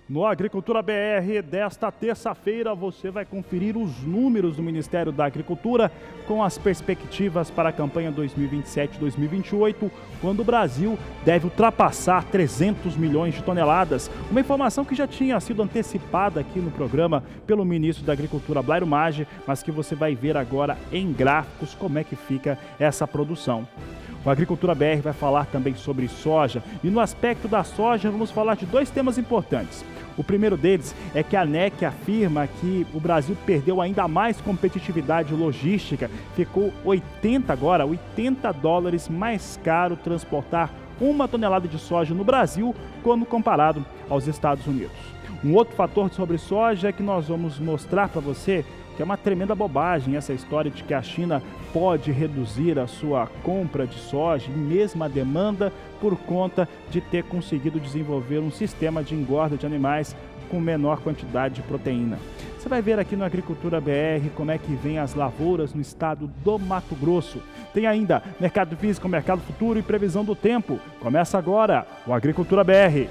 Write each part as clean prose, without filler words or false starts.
No Agricultura BR desta terça-feira você vai conferir os números do Ministério da Agricultura com as perspectivas para a campanha 2027-2028, quando o Brasil deve ultrapassar 300 milhões de toneladas. Uma informação que já tinha sido antecipada aqui no programa pelo ministro da Agricultura, Blairo Maggi, mas que você vai ver agora em gráficos como é que fica essa produção. O Agricultura BR vai falar também sobre soja e no aspecto da soja vamos falar de dois temas importantes. O primeiro deles é que a ANEC afirma que o Brasil perdeu ainda mais competitividade logística, ficou 80 dólares mais caro transportar uma tonelada de soja no Brasil quando comparado aos Estados Unidos. Um outro fator sobre soja é que nós vamos mostrar para você que é uma tremenda bobagem essa história de que a China pode reduzir a sua compra de soja e mesmo a demanda por conta de ter conseguido desenvolver um sistema de engorda de animais com menor quantidade de proteína. Você vai ver aqui no Agricultura BR como é que vem as lavouras no estado do Mato Grosso. Tem ainda mercado físico, mercado futuro e previsão do tempo. Começa agora o Agricultura BR.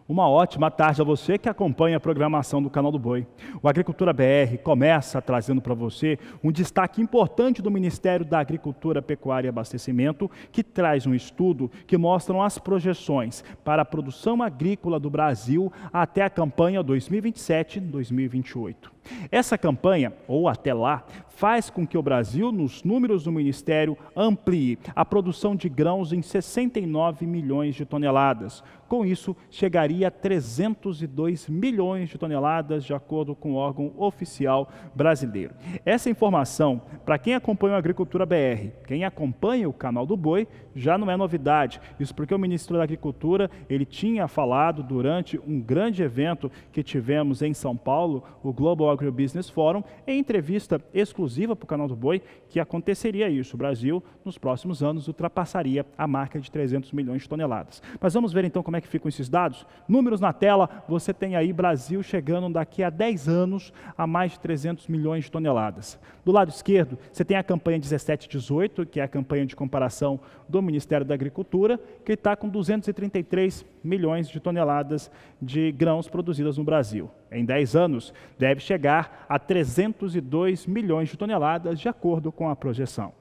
Uma ótima tarde a você que acompanha a programação do Canal do Boi. O Agricultura BR começa trazendo para você um destaque importante do Ministério da Agricultura, Pecuária e Abastecimento, que traz um estudo que mostra as projeções para a produção agrícola do Brasil até a campanha 2027-2028. Essa campanha, ou até lá, faz com que o Brasil, nos números do Ministério, amplie a produção de grãos em 69 milhões de toneladas. Com isso, chegaria a 302 milhões de toneladas, de acordo com o órgão oficial brasileiro. Essa informação, para quem acompanha a Agricultura BR, quem acompanha o Canal do Boi, já não é novidade. Isso porque o ministro da Agricultura, ele tinha falado durante um grande evento que tivemos em São Paulo, o Global Agribusiness Forum, em entrevista exclusiva para o Canal do Boi, que aconteceria isso. O Brasil, nos próximos anos, ultrapassaria a marca de 300 milhões de toneladas. Mas vamos ver então como é que ficam esses dados? Números na tela, você tem aí Brasil chegando daqui a 10 anos a mais de 300 milhões de toneladas. Do lado esquerdo, você tem a campanha 17-18, que é a campanha de comparação do Ministério da Agricultura, que está com 233 milhões de toneladas de grãos produzidas no Brasil. Em 10 anos, deve chegar a 302 milhões de toneladas, de acordo com a projeção.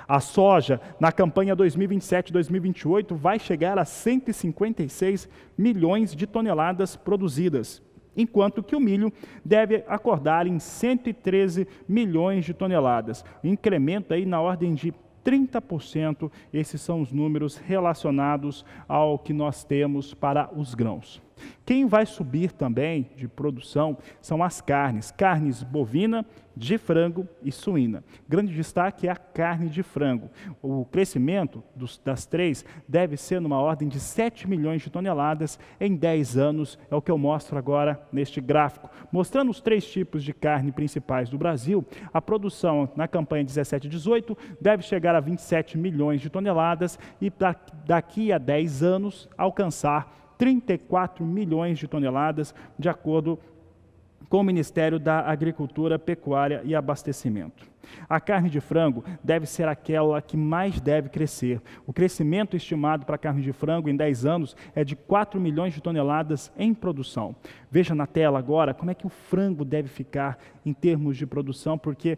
A soja, na campanha 2027-2028, vai chegar a 156 milhões de toneladas produzidas, enquanto que o milho deve acordar em 113 milhões de toneladas. Incremento aí na ordem de 30%, esses são os números relacionados ao que nós temos para os grãos. Quem vai subir também de produção são as carnes bovina, de frango e suína. Grande destaque é a carne de frango. O crescimento das três deve ser numa ordem de 7 milhões de toneladas em 10 anos, é o que eu mostro agora neste gráfico. Mostrando os três tipos de carne principais do Brasil, a produção na campanha 17-18 deve chegar a 27 milhões de toneladas e daqui a 10 anos alcançar 34 milhões de toneladas, de acordo com o Ministério da Agricultura, Pecuária e Abastecimento. A carne de frango deve ser aquela que mais deve crescer. O crescimento estimado para a carne de frango em 10 anos é de 4 milhões de toneladas em produção. Veja na tela agora como é que o frango deve ficar em termos de produção, porque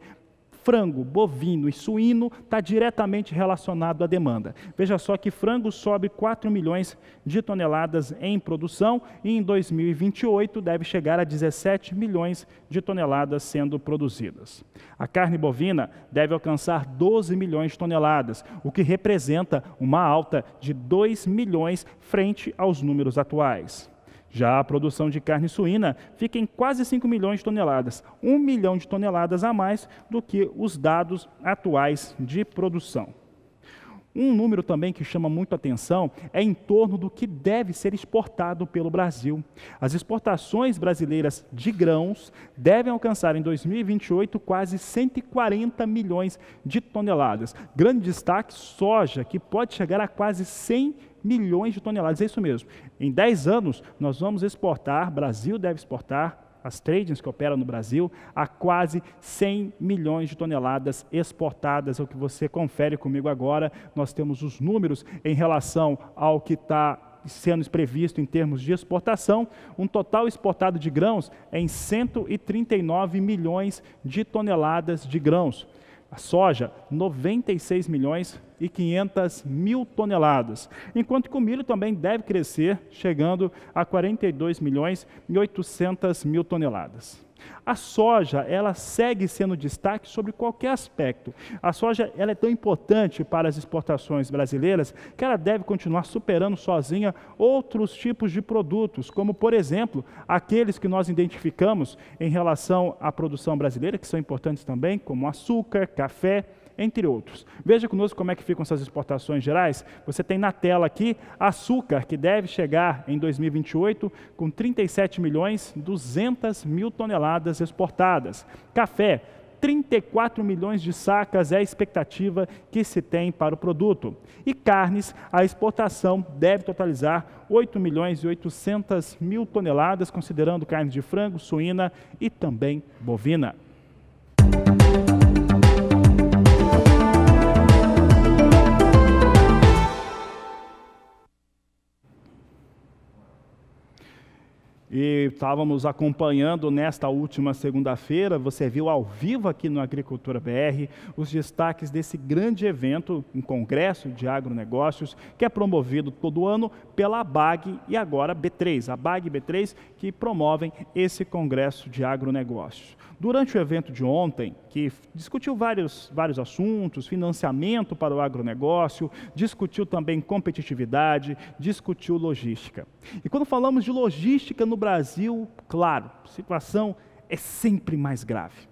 frango, bovino e suíno está diretamente relacionado à demanda. Veja só que frango sobe 4 milhões de toneladas em produção e em 2028 deve chegar a 17 milhões de toneladas sendo produzidas. A carne bovina deve alcançar 12 milhões de toneladas, o que representa uma alta de 2 milhões frente aos números atuais. Já a produção de carne suína fica em quase 5 milhões de toneladas, 1 milhão de toneladas a mais do que os dados atuais de produção. Um número também que chama muito atenção é em torno do que deve ser exportado pelo Brasil. As exportações brasileiras de grãos devem alcançar em 2028 quase 140 milhões de toneladas. Grande destaque, soja, que pode chegar a quase 100 milhões de toneladas. É isso mesmo. Em 10 anos, nós vamos exportar, Brasil deve exportar, as tradings que operam no Brasil, a quase 100 milhões de toneladas exportadas. É o que você confere comigo agora. Nós temos os números em relação ao que está sendo previsto em termos de exportação. Um total exportado de grãos é em 139 milhões de toneladas de grãos. A soja, 96 milhões e 500 mil toneladas, enquanto que o milho também deve crescer, chegando a 42 milhões e 800 mil toneladas. A soja, ela segue sendo destaque sobre qualquer aspecto. A soja, ela é tão importante para as exportações brasileiras que ela deve continuar superando sozinha outros tipos de produtos, como, por exemplo, aqueles que nós identificamos em relação à produção brasileira, que são importantes também, como açúcar, café, entre outros. Veja conosco como é que ficam essas exportações gerais. Você tem na tela aqui açúcar, que deve chegar em 2028 com 37 milhões 200 mil toneladas exportadas. Café, 34 milhões de sacas é a expectativa que se tem para o produto. E carnes, a exportação deve totalizar 8 milhões e 800 mil toneladas, considerando carnes de frango, suína e também bovina. E estávamos acompanhando nesta última segunda-feira, você viu ao vivo aqui no Agricultura BR, os destaques desse grande evento, um congresso de agronegócios, que é promovido todo ano pela ABAG e agora B3, a ABAG e B3, que promovem esse congresso de agronegócios. Durante o evento de ontem, que discutiu vários assuntos, financiamento para o agronegócio, discutiu também competitividade, discutiu logística. E quando falamos de logística no Brasil, claro, a situação é sempre mais grave.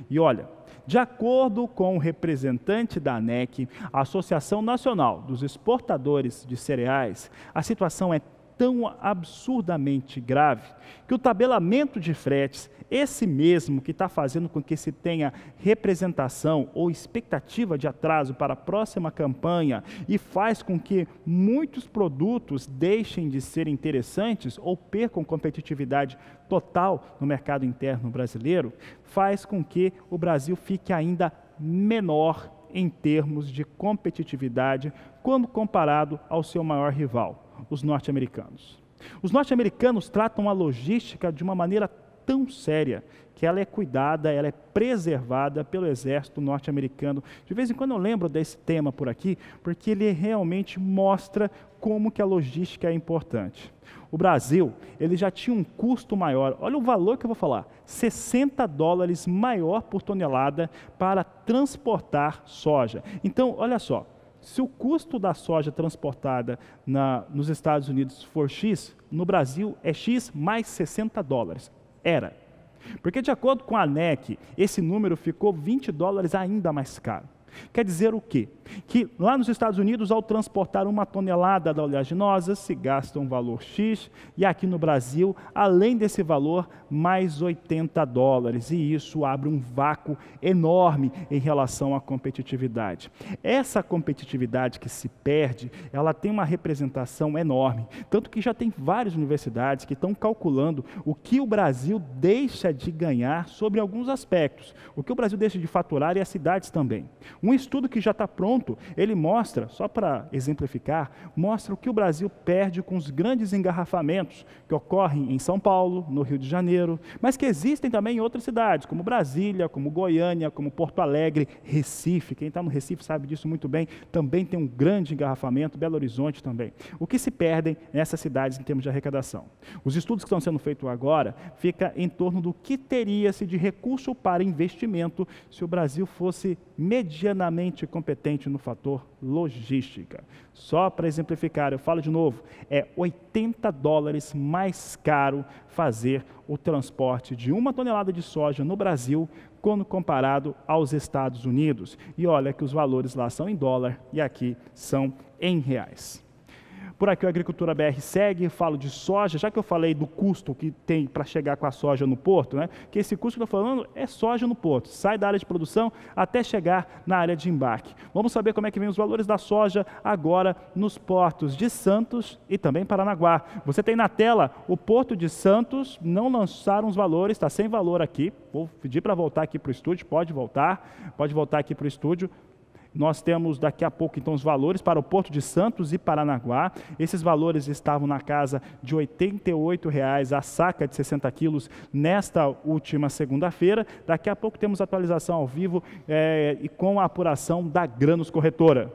E olha, de acordo com o representante da ANEC, a Associação Nacional dos Exportadores de Cereais, a situação é tão absurdamente grave que o tabelamento de fretes, esse mesmo que está fazendo com que se tenha representação ou expectativa de atraso para a próxima campanha e faz com que muitos produtos deixem de ser interessantes ou percam competitividade total no mercado interno brasileiro, faz com que o Brasil fique ainda menor em termos de competitividade quando comparado ao seu maior rival, os norte-americanos. Os norte-americanos tratam a logística de uma maneira tão séria que ela é cuidada, ela é preservada pelo exército norte-americano. De vez em quando eu lembro desse tema por aqui, porque ele realmente mostra como que a logística é importante. O Brasil, ele já tinha um custo maior, olha o valor que eu vou falar, $60 maior por tonelada para transportar soja. Então, olha só, se o custo da soja transportada nos Estados Unidos for X, no Brasil é X mais $60. Era. Porque de acordo com a ANEC, esse número ficou $20 ainda mais caro. Quer dizer o quê? Que lá nos Estados Unidos, ao transportar uma tonelada da oleaginosa, se gasta um valor X, e aqui no Brasil, além desse valor, mais $80. E isso abre um vácuo enorme em relação à competitividade. Essa competitividade que se perde, ela tem uma representação enorme. Tanto que já tem várias universidades que estão calculando o que o Brasil deixa de ganhar sobre alguns aspectos. O que o Brasil deixa de faturar e as cidades também. Um estudo que já está pronto, ele mostra, só para exemplificar, mostra o que o Brasil perde com os grandes engarrafamentos que ocorrem em São Paulo, no Rio de Janeiro, mas que existem também em outras cidades, como Brasília, como Goiânia, como Porto Alegre, Recife. Quem está no Recife sabe disso muito bem, também tem um grande engarrafamento, Belo Horizonte também. O que se perdem nessas cidades em termos de arrecadação? Os estudos que estão sendo feitos agora ficam em torno do que teria-se de recurso para investimento se o Brasil fosse medianamente competente no fator logística. Só para exemplificar, eu falo de novo, é $80 mais caro fazer o transporte de 1 tonelada de soja no Brasil quando comparado aos Estados Unidos. E olha que os valores lá são em dólar e aqui são em reais. Por aqui o Agricultura BR segue, falo de soja, já que eu falei do custo que tem para chegar com a soja no porto, né? Que esse custo que eu estou falando é soja no porto, sai da área de produção até chegar na área de embarque. Vamos saber como é que vem os valores da soja agora nos portos de Santos e também Paranaguá. Você tem na tela o Porto de Santos, não lançaram os valores, está sem valor aqui. Vou pedir para voltar aqui para o estúdio, pode voltar aqui para o estúdio. Nós temos daqui a pouco, então, os valores para o Porto de Santos e Paranaguá. Esses valores estavam na casa de R$ 88,00 a saca de 60 quilos nesta última segunda-feira. Daqui a pouco temos atualização ao vivo e com a apuração da Grãos Corretora.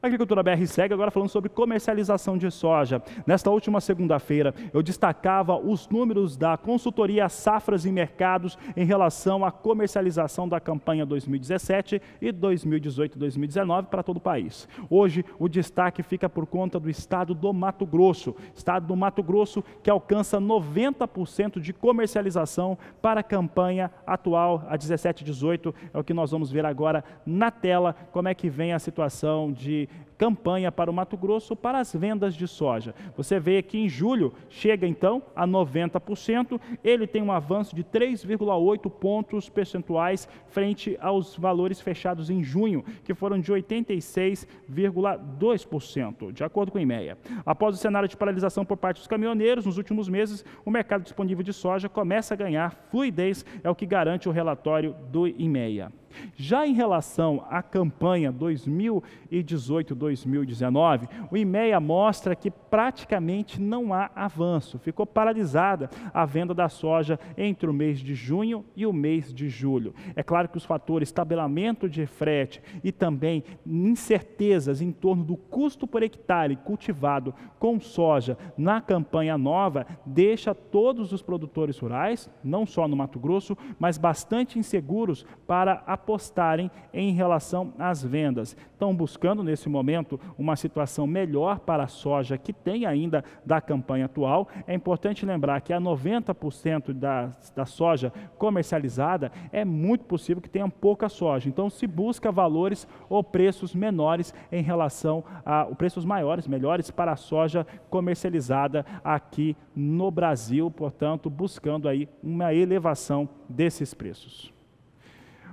A Agricultura BR segue agora falando sobre comercialização de soja. Nesta última segunda-feira, eu destacava os números da consultoria Safras e Mercados em relação à comercialização da campanha 2017 e 2018-2019 para todo o país. Hoje, o destaque fica por conta do estado do Mato Grosso. Estado do Mato Grosso que alcança 90% de comercialização para a campanha atual, a 17-18. É o que nós vamos ver agora na tela, como é que vem a situação de campanha para o Mato Grosso para as vendas de soja. Você vê que em julho chega então a 90%, ele tem um avanço de 3,8 pontos percentuais frente aos valores fechados em junho, que foram de 86,2%, de acordo com o IMEA. Após o cenário de paralisação por parte dos caminhoneiros, nos últimos meses, o mercado disponível de soja começa a ganhar fluidez, é o que garante o relatório do IMEA. Já em relação à campanha 2018-2019, o IMEA mostra que praticamente não há avanço. Ficou paralisada a venda da soja entre o mês de junho e o mês de julho. É claro que os fatores tabelamento de frete e também incertezas em torno do custo por hectare cultivado com soja na campanha nova deixa todos os produtores rurais, não só no Mato Grosso, mas bastante inseguros para apostarem em relação às vendas. Estão buscando, nesse momento, uma situação melhor para a soja que tem ainda da campanha atual. É importante lembrar que a 90% da soja comercializada é muito possível que tenha pouca soja. Então, se busca valores ou preços menores em relação a preços maiores, melhores para a soja comercializada aqui no Brasil, portanto, buscando aí uma elevação desses preços.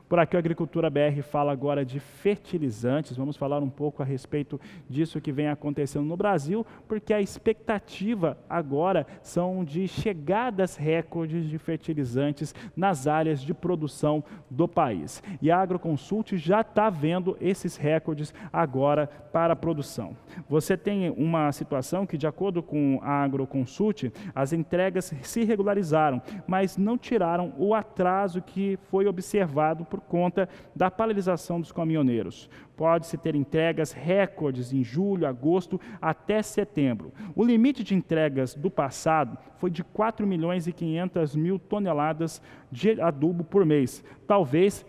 Por aqui, a Agricultura BR fala agora de fertilizantes. Vamos falar um pouco a respeito disso que vem acontecendo no Brasil, porque a expectativa agora são de chegadas recordes de fertilizantes nas áreas de produção do país. E a Agroconsult já está vendo esses recordes agora para a produção. Você tem uma situação que, de acordo com a Agroconsult, as entregas se regularizaram, mas não tiraram o atraso que foi observado por conta da paralisação dos caminhoneiros. Pode-se ter entregas recordes em julho, agosto, até setembro. O limite de entregas do passado foi de 4.500.000 toneladas de adubo por mês. Talvez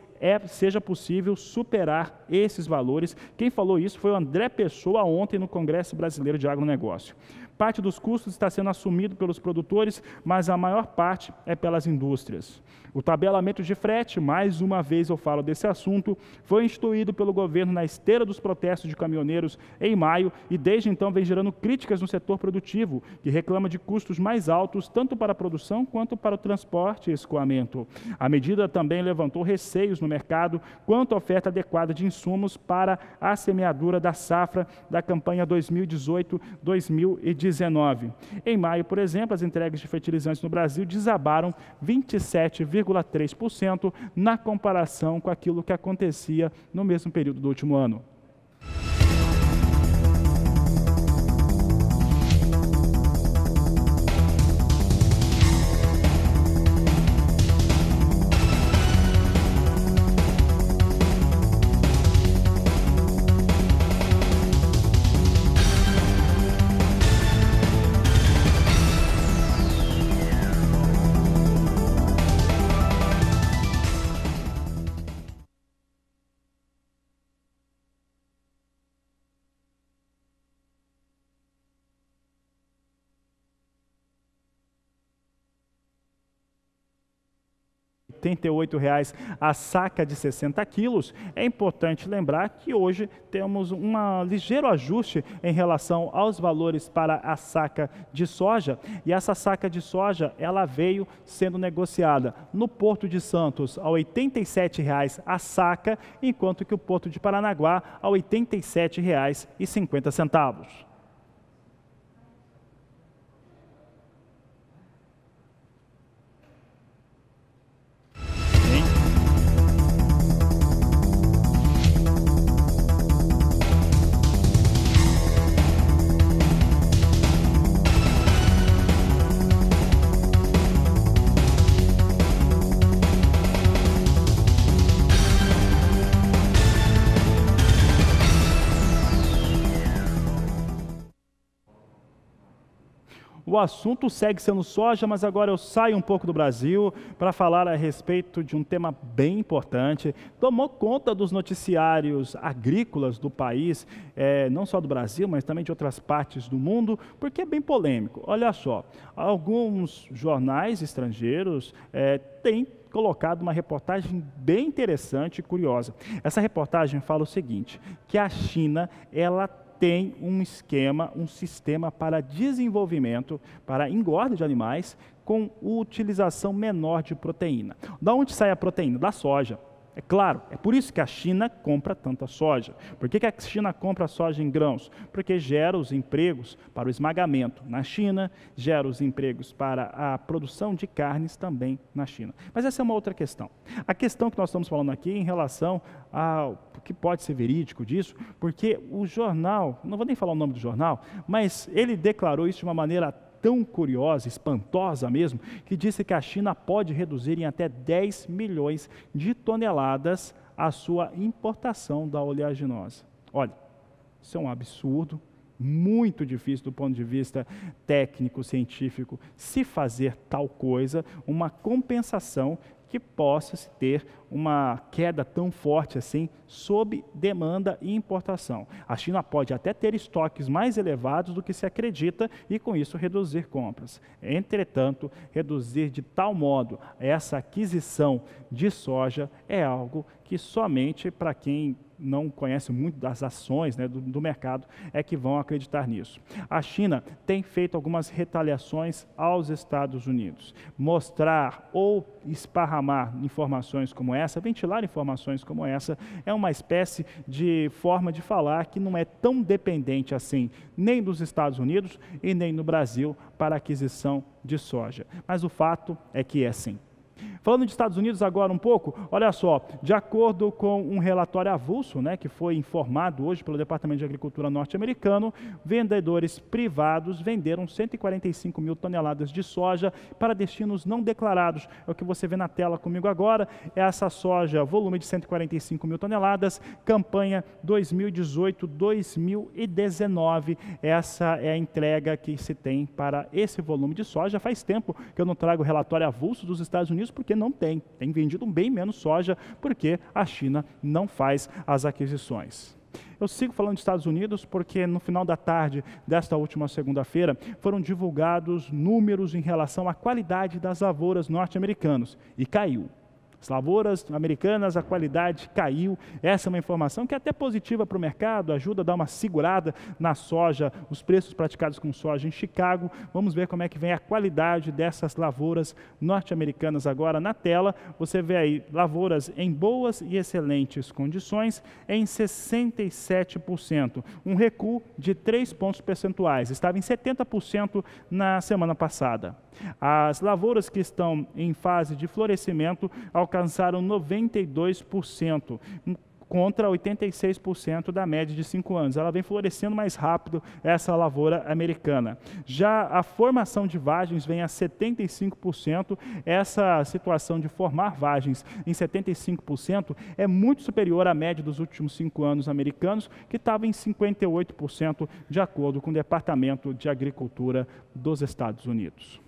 seja possível superar esses valores. Quem falou isso foi o André Pessoa ontem no Congresso Brasileiro de Agronegócio. Parte dos custos está sendo assumido pelos produtores, mas a maior parte é pelas indústrias. O tabelamento de frete, mais uma vez eu falo desse assunto, foi instituído pelo governo na esteira dos protestos de caminhoneiros em maio e desde então vem gerando críticas no setor produtivo, que reclama de custos mais altos tanto para a produção quanto para o transporte e escoamento. A medida também levantou receios no mercado quanto à oferta adequada de insumos para a semeadura da safra da campanha 2018-2019. Em maio, por exemplo, as entregas de fertilizantes no Brasil desabaram 27,3% na comparação com aquilo que acontecia no mesmo período do último ano. R$ 88,00 a saca de 60 quilos. É importante lembrar que hoje temos um ligeiro ajuste em relação aos valores para a saca de soja, e essa saca de soja ela veio sendo negociada no Porto de Santos a R$ 87,00 a saca, enquanto que o Porto de Paranaguá a R$ 87,50. O assunto segue sendo soja, mas agora eu saio um pouco do Brasil para falar a respeito de um tema bem importante. Tomou conta dos noticiários agrícolas do país, não só do Brasil, mas também de outras partes do mundo, porque é bem polêmico. Olha só, alguns jornais estrangeiros têm colocado uma reportagem bem interessante e curiosa. Essa reportagem fala o seguinte, que a China, ela tem um sistema para desenvolvimento, para engorda de animais, com utilização menor de proteína. Da onde sai a proteína? Da soja. É claro, é por isso que a China compra tanta soja. Por que a China compra soja em grãos? Porque gera os empregos para o esmagamento na China, gera os empregos para a produção de carnes também na China. Mas essa é uma outra questão. A questão que nós estamos falando aqui em relação ao que pode ser verídico disso, porque o jornal, não vou nem falar o nome do jornal, mas ele declarou isso de uma maneira tão curiosa, espantosa mesmo, que disse que a China pode reduzir em até 10 milhões de toneladas a sua importação da oleaginosa. Olha, isso é um absurdo, muito difícil do ponto de vista técnico, científico, se fazer tal coisa, uma compensação que possa se ter uma queda tão forte assim sob demanda e importação. A China pode até ter estoques mais elevados do que se acredita e com isso reduzir compras. Entretanto, reduzir de tal modo essa aquisição de soja é algo que somente para quem não conhece muito das ações do mercado é que vão acreditar nisso. A China tem feito algumas retaliações aos Estados Unidos. Mostrar ou esparramar informações como essa, ventilar informações como essa, é uma espécie de forma de falar que não é tão dependente assim, nem dos Estados Unidos e nem no Brasil, para a aquisição de soja. Mas o fato é que é assim. Falando de Estados Unidos agora um pouco, olha só, de acordo com um relatório avulso, que foi informado hoje pelo Departamento de Agricultura norte-americano, vendedores privados venderam 145 mil toneladas de soja para destinos não declarados. É o que você vê na tela comigo agora, é essa soja, volume de 145 mil toneladas, campanha 2018-2019, essa é a entrega que se tem para esse volume de soja. Faz tempo que eu não trago o relatório avulso dos Estados Unidos, porque não tem vendido bem menos soja, porque a China não faz as aquisições. Eu sigo falando dos Estados Unidos porque no final da tarde desta última segunda-feira foram divulgados números em relação à qualidade das lavouras norte-americanas e caiu. As lavouras americanas, a qualidade caiu. Essa é uma informação que é até positiva para o mercado, ajuda a dar uma segurada na soja, os preços praticados com soja em Chicago. Vamos ver como é que vem a qualidade dessas lavouras norte-americanas agora na tela. Você vê aí lavouras em boas e excelentes condições em 67%, um recuo de 3 pontos percentuais. Estava em 70% na semana passada. As lavouras que estão em fase de florescimento alcançaram 92%, contra 86% da média de 5 anos. Ela vem florescendo mais rápido, essa lavoura americana. Já a formação de vagens vem a 75%. Essa situação de formar vagens em 75% é muito superior à média dos últimos 5 anos americanos, que estava em 58%, de acordo com o Departamento de Agricultura dos Estados Unidos.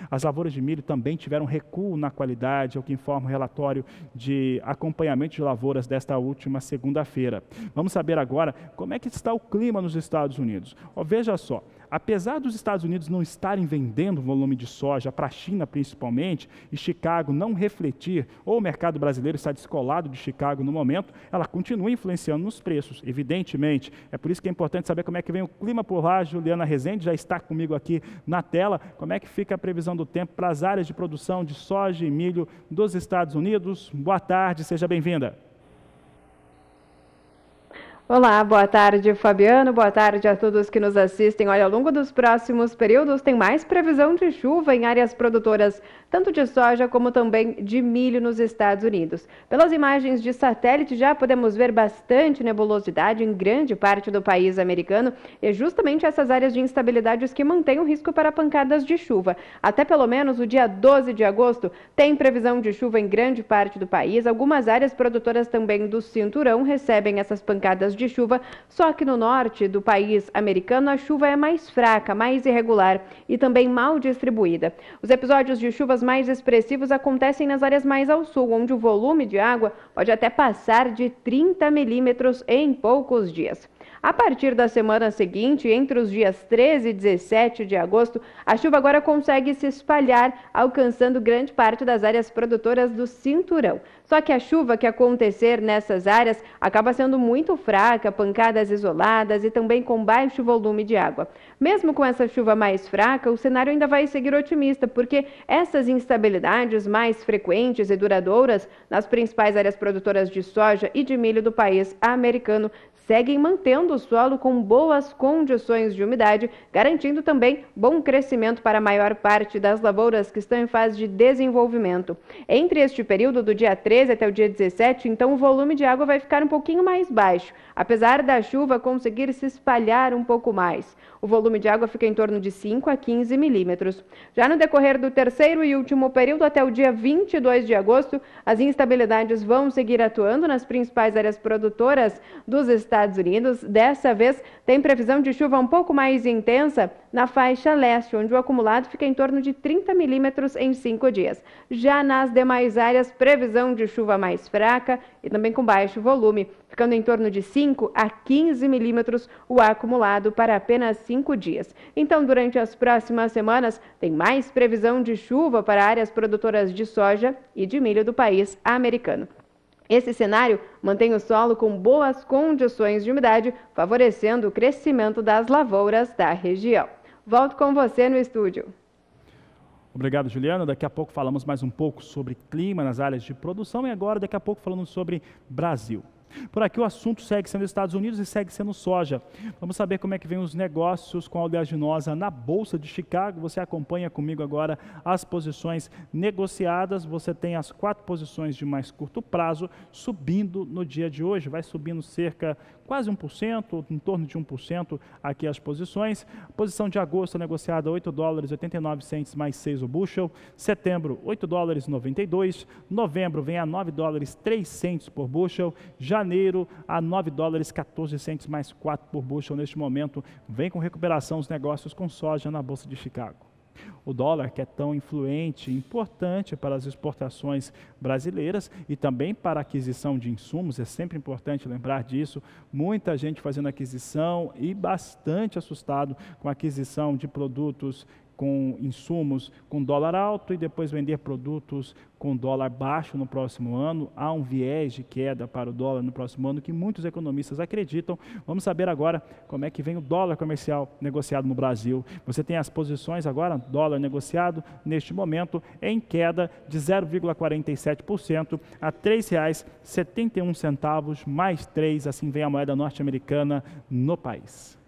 As lavouras de milho também tiveram recuo na qualidade, é o que informa o relatório de acompanhamento de lavouras desta última segunda-feira. Vamos saber agora como é que está o clima nos Estados Unidos. Veja só, apesar dos Estados Unidos não estarem vendendo volume de soja para a China principalmente, e Chicago não refletir, ou o mercado brasileiro está descolado de Chicago no momento, ela continua influenciando nos preços, evidentemente. É por isso que é importante saber como é que vem o clima por lá. Juliana Rezende já está comigo aqui na tela. Como é que fica a previsão do tempo para as áreas de produção de soja e milho dos Estados Unidos? Boa tarde, seja bem-vinda. Olá, boa tarde, Fabiano. Boa tarde a todos que nos assistem. Olha, ao longo dos próximos períodos tem mais previsão de chuva em áreas produtoras, tanto de soja como também de milho nos Estados Unidos. Pelas imagens de satélite já podemos ver bastante nebulosidade em grande parte do país americano, e é justamente essas áreas de instabilidades que mantêm o risco para pancadas de chuva. Até pelo menos o dia 12 de agosto tem previsão de chuva em grande parte do país. Algumas áreas produtoras também do cinturão recebem essas pancadas de chuva, só que no norte do país americano a chuva é mais fraca, mais irregular e também mal distribuída. Os episódios de chuvas mais expressivos acontecem nas áreas mais ao sul, onde o volume de água pode até passar de 30 milímetros em poucos dias. A partir da semana seguinte, entre os dias 13 e 17 de agosto, a chuva agora consegue se espalhar, alcançando grande parte das áreas produtoras do cinturão. Só que a chuva que acontecer nessas áreas acaba sendo muito fraca, pancadas isoladas e também com baixo volume de água. Mesmo com essa chuva mais fraca, o cenário ainda vai seguir otimista, porque essas instabilidades mais frequentes e duradouras nas principais áreas produtoras de soja e de milho do país americano seguem mantendo o solo com boas condições de umidade, garantindo também bom crescimento para a maior parte das lavouras que estão em fase de desenvolvimento. Entre este período, do dia 13 até o dia 17, então o volume de água vai ficar um pouquinho mais baixo, apesar da chuva conseguir se espalhar um pouco mais. O volume de água fica em torno de 5 a 15 milímetros. Já no decorrer do terceiro e último período, até o dia 22 de agosto, as instabilidades vão seguir atuando nas principais áreas produtoras dos Estados Unidos. Dessa vez, tem previsão de chuva um pouco mais intensa na faixa leste, onde o acumulado fica em torno de 30 milímetros em 5 dias. Já nas demais áreas, previsão de chuva mais fraca e também com baixo volume, ficando em torno de 5 a 15 milímetros o acumulado para apenas 5 dias. Então, durante as próximas semanas, tem mais previsão de chuva para áreas produtoras de soja e de milho do país americano. Esse cenário mantém o solo com boas condições de umidade, favorecendo o crescimento das lavouras da região. Volto com você no estúdio. Obrigado, Juliana. Daqui a pouco falamos mais um pouco sobre clima nas áreas de produção e agora, daqui a pouco, falando sobre Brasil. Por aqui o assunto segue sendo Estados Unidos e segue sendo soja. Vamos saber como é que vem os negócios com a oleaginosa na Bolsa de Chicago. Você acompanha comigo agora as posições negociadas. Você tem as 4 posições de mais curto prazo subindo no dia de hoje. Vai subindo cerca, quase 1%, em torno de 1% aqui as posições. Posição de agosto negociada $8,89 mais 6 o bushel. Setembro, $8,92. Novembro vem a $9,03 por bushel. Janeiro a $9,14 mais 4 por bushel. Neste momento, vem com recuperação os negócios com soja na Bolsa de Chicago. O dólar, que é tão influente e importante para as exportações brasileiras e também para a aquisição de insumos, é sempre importante lembrar disso. Muita gente fazendo aquisição e bastante assustado com a aquisição de produtos com insumos com dólar alto e depois vender produtos com dólar baixo no próximo ano. Há um viés de queda para o dólar no próximo ano que muitos economistas acreditam. Vamos saber agora como é que vem o dólar comercial negociado no Brasil. Você tem as posições agora, dólar negociado neste momento em queda de 0,47% a R$ 3,71 mais 3, assim vem a moeda norte-americana no país.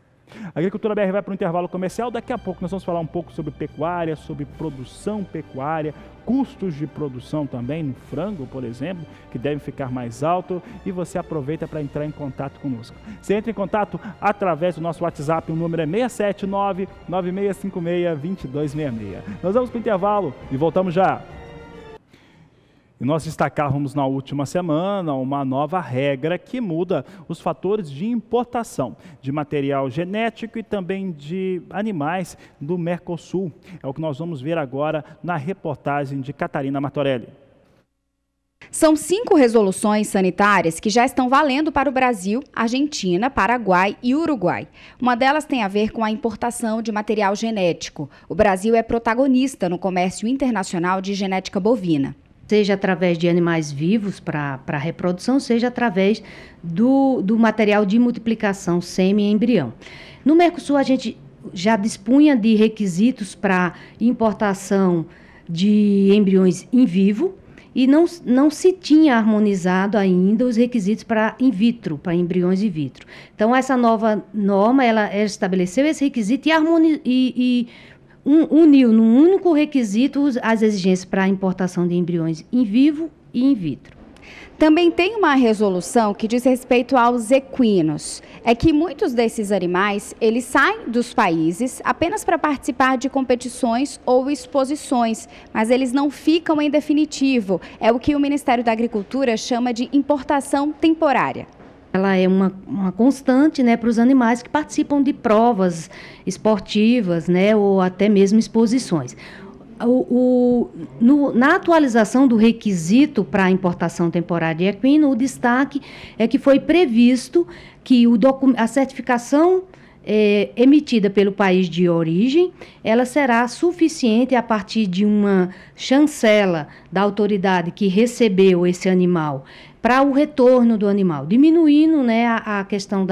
A Agricultura BR vai para o intervalo comercial. Daqui a pouco nós vamos falar um pouco sobre pecuária, sobre produção pecuária, custos de produção também no frango, por exemplo, que devem ficar mais alto, e você aproveita para entrar em contato conosco. Você entra em contato através do nosso WhatsApp, o número é 679-9656-2266. Nós vamos para o intervalo e voltamos já. E nós destacávamos na última semana uma nova regra que muda os fatores de importação de material genético e também de animais do Mercosul. É o que nós vamos ver agora na reportagem de Catarina Martorelli. São 5 resoluções sanitárias que já estão valendo para o Brasil, Argentina, Paraguai e Uruguai. Uma delas tem a ver com a importação de material genético. O Brasil é protagonista no comércio internacional de genética bovina. Seja através de animais vivos para reprodução, seja através do material de multiplicação sêmen e embrião. No Mercosul, a gente já dispunha de requisitos para importação de embriões em vivo, e não se tinha harmonizado ainda os requisitos para in vitro, para embriões in vitro. Então, essa nova norma, ela estabeleceu esse requisito e uniu num único requisito as exigências para a importação de embriões in vivo e in vitro. Também tem uma resolução que diz respeito aos equinos. É que muitos desses animais, eles saem dos países apenas para participar de competições ou exposições, mas eles não ficam em definitivo. É o que o Ministério da Agricultura chama de importação temporária. Ela é uma constante, né, para os animais que participam de provas esportivas, né, ou até mesmo exposições. Na atualização do requisito para a importação temporária de equino, o destaque é que foi previsto que a certificação emitida pelo país de origem, ela será suficiente a partir de uma chancela da autoridade que recebeu esse animal para o retorno do animal, diminuindo, né, a questão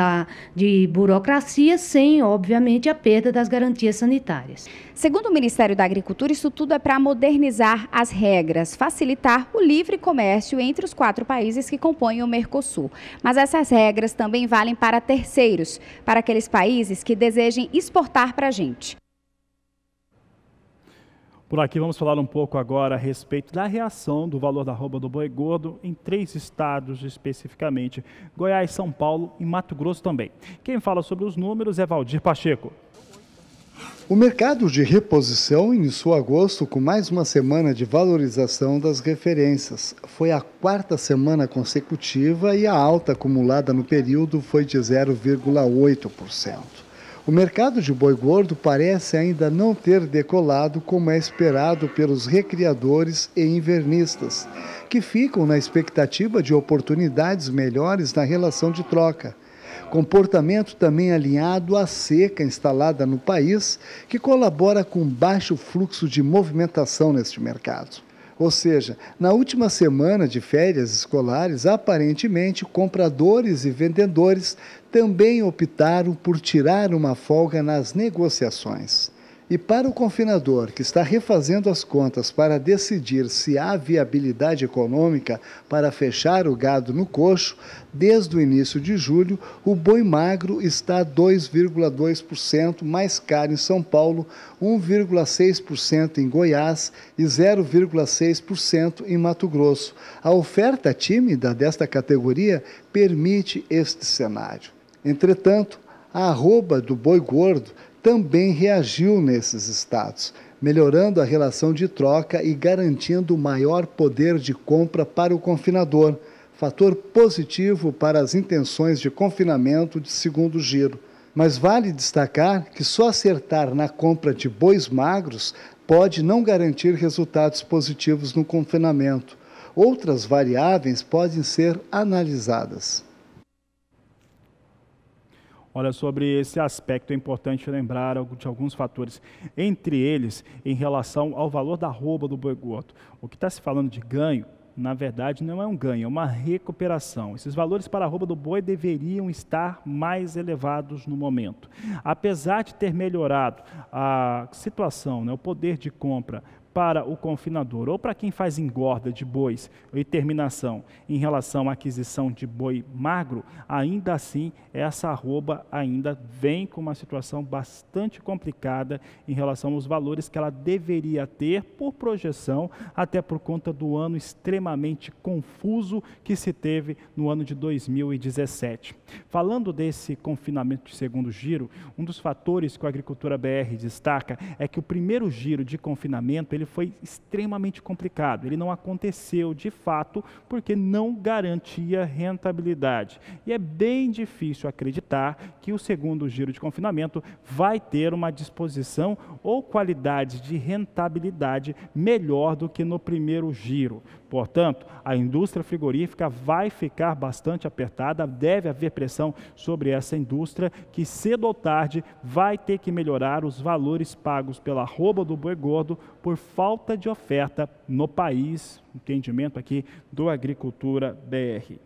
de burocracia, sem, obviamente, a perda das garantias sanitárias. Segundo o Ministério da Agricultura, isso tudo é para modernizar as regras, facilitar o livre comércio entre os 4 países que compõem o Mercosul. Mas essas regras também valem para terceiros, para aqueles países que desejem exportar para a gente. Por aqui vamos falar um pouco agora a respeito da reação do valor da arroba do boi gordo em 3 estados especificamente, Goiás, São Paulo e Mato Grosso também. Quem fala sobre os números é Valdir Pacheco. O mercado de reposição iniciou agosto com mais uma semana de valorização das referências. Foi a 4ª semana consecutiva e a alta acumulada no período foi de 0,8%. O mercado de boi gordo parece ainda não ter decolado como é esperado pelos recriadores e invernistas, que ficam na expectativa de oportunidades melhores na relação de troca. Comportamento também alinhado à seca instalada no país, que colabora com baixo fluxo de movimentação neste mercado. Ou seja, na última semana de férias escolares, aparentemente, compradores e vendedores também optaram por tirar uma folga nas negociações. E para o confinador, que está refazendo as contas para decidir se há viabilidade econômica para fechar o gado no coxo, desde o início de julho, o boi magro está 2,2% mais caro em São Paulo, 1,6% em Goiás e 0,6% em Mato Grosso. A oferta tímida desta categoria permite este cenário. Entretanto, a arroba do boi gordo também reagiu nesses estados, melhorando a relação de troca e garantindo maior poder de compra para o confinador, fator positivo para as intenções de confinamento de segundo giro. Mas vale destacar que só acertar na compra de bois magros pode não garantir resultados positivos no confinamento. Outras variáveis podem ser analisadas. Olha, sobre esse aspecto é importante lembrar de alguns fatores, entre eles em relação ao valor da arroba do boi gordo. O que está se falando de ganho, na verdade, não é um ganho, é uma recuperação. Esses valores para a arroba do boi deveriam estar mais elevados no momento. Apesar de ter melhorado a situação, né, o poder de compra para o confinador ou para quem faz engorda de bois e terminação em relação à aquisição de boi magro, ainda assim essa arroba ainda vem com uma situação bastante complicada em relação aos valores que ela deveria ter por projeção, até por conta do ano extremamente confuso que se teve no ano de 2017. Falando desse confinamento de segundo giro, um dos fatores que a Agricultura BR destaca é que o primeiro giro de confinamento ele ele foi extremamente complicado. Ele não aconteceu de fato porque não garantia rentabilidade. E é bem difícil acreditar que o segundo giro de confinamento vai ter uma disposição ou qualidade de rentabilidade melhor do que no primeiro giro. Portanto, a indústria frigorífica vai ficar bastante apertada, deve haver pressão sobre essa indústria que cedo ou tarde vai ter que melhorar os valores pagos pela arroba do boi gordo por falta de oferta no país, entendimento aqui do Agricultura BR.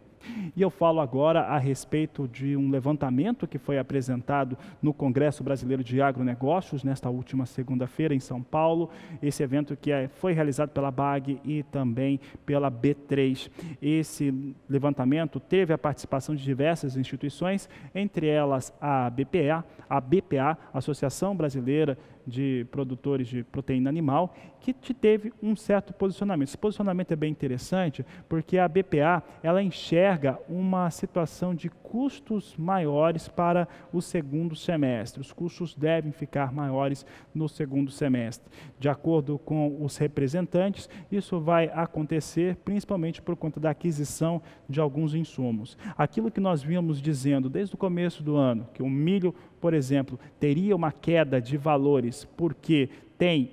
E eu falo agora a respeito de um levantamento que foi apresentado no Congresso Brasileiro de Agronegócios, nesta última segunda-feira em São Paulo. Esse evento que foi realizado pela BAG e também pela B3. Esse levantamento teve a participação de diversas instituições, entre elas a BPA, Associação Brasileira de Produtores de Proteína Animal, que teve um certo posicionamento. Esse posicionamento é bem interessante porque a BPA ela enxerga uma situação de custos maiores para o segundo semestre. Os custos devem ficar maiores no segundo semestre. De acordo com os representantes, isso vai acontecer principalmente por conta da aquisição de alguns insumos. Aquilo que nós vínhamos dizendo desde o começo do ano, que o milho, por exemplo, teria uma queda de valores porque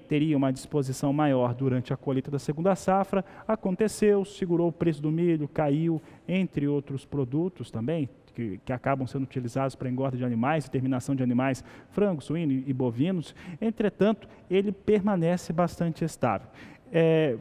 teria uma disposição maior durante a colheita da segunda safra, aconteceu, segurou o preço do milho, caiu, entre outros produtos também, que acabam sendo utilizados para engorda de animais, terminação de animais, frango, suíno e bovinos. Entretanto, ele permanece bastante estável.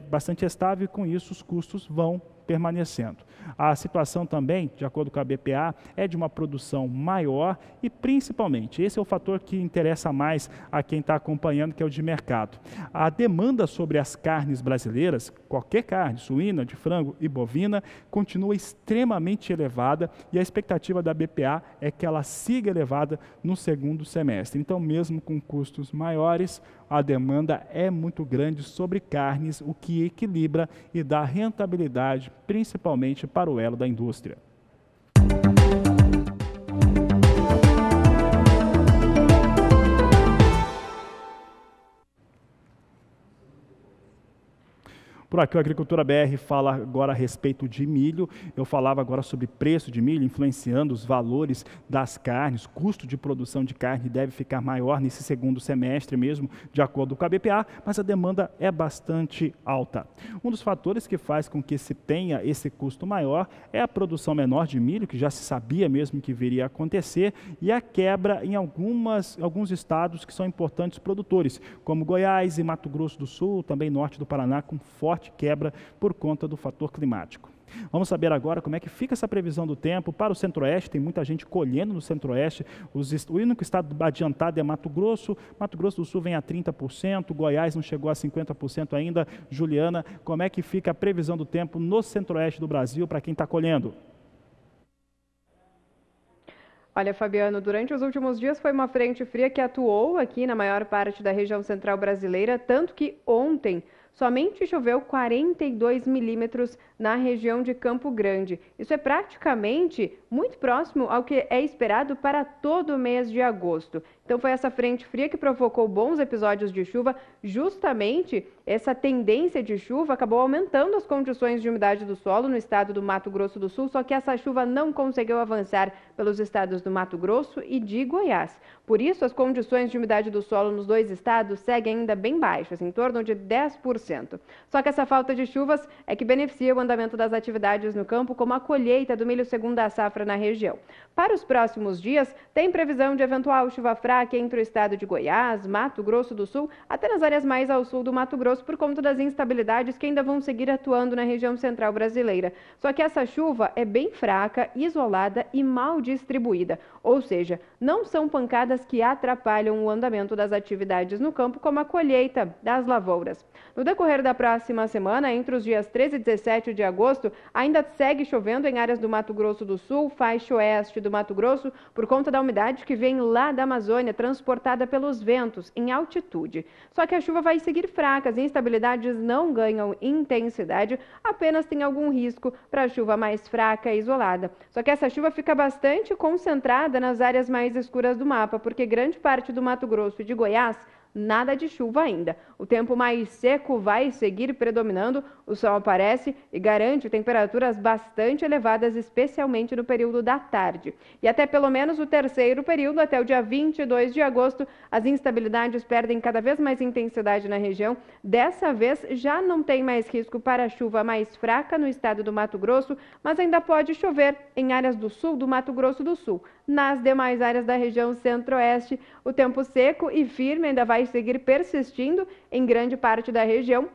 Bastante estável e com isso os custos vão permanecendo. A situação também, de acordo com a BPA, é de uma produção maior e principalmente, esse é o fator que interessa mais a quem está acompanhando, que é o de mercado. A demanda sobre as carnes brasileiras, qualquer carne, suína, de frango e bovina, continua extremamente elevada e a expectativa da BPA é que ela siga elevada no segundo semestre. Então, mesmo com custos maiores, a demanda é muito grande sobre carnes, o que equilibra e dá rentabilidade, principalmente para o elo da indústria. Por aqui, o Agricultura BR fala agora a respeito de milho. Eu falava agora sobre preço de milho, influenciando os valores das carnes. Custo de produção de carne deve ficar maior nesse segundo semestre mesmo, de acordo com a BPA, mas a demanda é bastante alta. Um dos fatores que faz com que se tenha esse custo maior é a produção menor de milho, que já se sabia mesmo que viria a acontecer, e a quebra em alguns estados que são importantes produtores, como Goiás e Mato Grosso do Sul, também norte do Paraná, com forte quebra por conta do fator climático. Vamos saber agora como é que fica essa previsão do tempo para o Centro-Oeste. Tem muita gente colhendo no Centro-Oeste. O único estado adiantado é Mato Grosso. Mato Grosso do Sul vem a 30%, Goiás não chegou a 50% ainda. Juliana, como é que fica a previsão do tempo no Centro-Oeste do Brasil para quem está colhendo? Olha, Fabiano, durante os últimos dias foi uma frente fria que atuou aqui na maior parte da região central brasileira, tanto que ontem somente choveu 42 milímetros na região de Campo Grande. Isso é praticamente muito próximo ao que é esperado para todo o mês de agosto. Então foi essa frente fria que provocou bons episódios de chuva. Justamente essa tendência de chuva acabou aumentando as condições de umidade do solo no estado do Mato Grosso do Sul, só que essa chuva não conseguiu avançar pelos estados do Mato Grosso e de Goiás. Por isso, as condições de umidade do solo nos dois estados seguem ainda bem baixas, em torno de 10%. Só que essa falta de chuvas é que beneficia o andamento das atividades no campo, como a colheita do milho segunda safra na região. Para os próximos dias, tem previsão de eventual chuva fraca entre o estado de Goiás, Mato Grosso do Sul, até nas áreas mais ao sul do Mato Grosso, por conta das instabilidades que ainda vão seguir atuando na região central brasileira. Só que essa chuva é bem fraca, isolada e mal distribuída, ou seja, não são pancadas que atrapalham o andamento das atividades no campo, como a colheita das lavouras. No decorrer da próxima semana, entre os dias 13 e 17 de agosto, ainda segue chovendo em áreas do Mato Grosso do Sul, faixa oeste do Mato Grosso, por conta da umidade que vem lá da Amazônia, transportada pelos ventos em altitude. Só que a chuva vai seguir fraca, as instabilidades não ganham intensidade, apenas tem algum risco para chuva mais fraca e isolada. Só que essa chuva fica bastante concentrada nas áreas mais escuras do mapa, porque grande parte do Mato Grosso e de Goiás nada de chuva ainda. O tempo mais seco vai seguir predominando, o sol aparece e garante temperaturas bastante elevadas, especialmente no período da tarde. E até pelo menos o terceiro período, até o dia 22 de agosto, as instabilidades perdem cada vez mais intensidade na região. Dessa vez, já não tem mais risco para chuva mais fraca no estado do Mato Grosso, mas ainda pode chover em áreas do sul do Mato Grosso do Sul. Nas demais áreas da região centro-oeste, o tempo seco e firme ainda vai seguir persistindo em grande parte da região.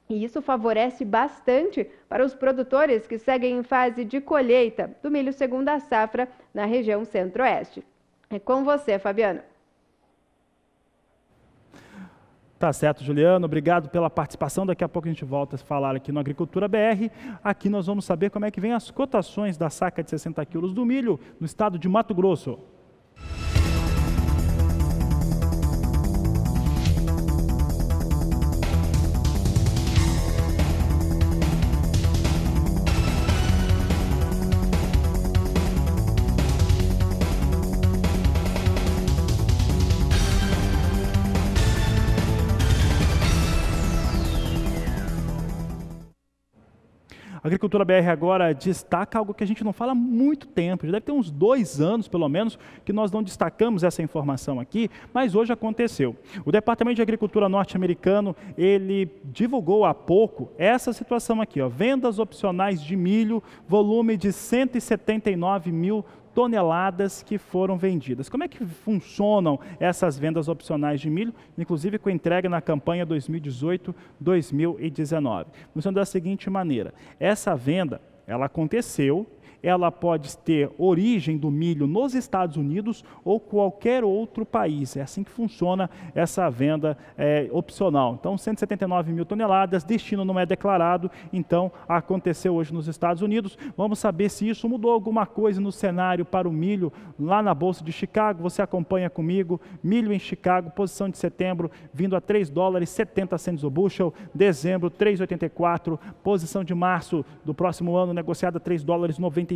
E isso favorece bastante para os produtores que seguem em fase de colheita do milho segunda safra na região centro-oeste. É com você, Fabiano. Tá certo, Juliano. Obrigado pela participação. Daqui a pouco a gente volta a falar aqui no Agricultura BR. Aqui nós vamos saber como é que vem as cotações da saca de 60 quilos do milho no estado de Mato Grosso. A Agricultura BR agora destaca algo que a gente não fala há muito tempo, já deve ter uns 2 anos, pelo menos, que nós não destacamos essa informação aqui, mas hoje aconteceu. O Departamento de Agricultura norte-americano, ele divulgou há pouco essa situação aqui, ó, vendas opcionais de milho, volume de 179 mil toneladas que foram vendidas. Como é que funcionam essas vendas opcionais de milho, inclusive com entrega na campanha 2018-2019? Funciona da seguinte maneira: essa venda, ela aconteceu, ela pode ter origem do milho nos Estados Unidos ou qualquer outro país. É assim que funciona essa venda opcional. Então, 179 mil toneladas, destino não é declarado, então aconteceu hoje nos Estados Unidos. Vamos saber se isso mudou alguma coisa no cenário para o milho lá na Bolsa de Chicago. Você acompanha comigo, milho em Chicago, posição de setembro, vindo a $3,70 o bushel, dezembro, 3,84, posição de março do próximo ano, negociada $3,95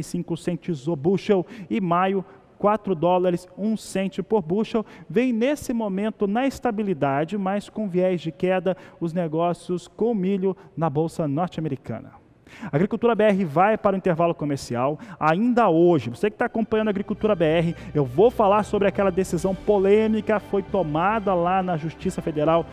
o bushel, e maio, $4,01 por bushel. Vem nesse momento na estabilidade, mas com viés de queda, os negócios com milho na Bolsa norte-americana. A Agricultura BR vai para o intervalo comercial. Ainda hoje, você que está acompanhando a Agricultura BR, eu vou falar sobre aquela decisão polêmica que foi tomada lá na Justiça Federal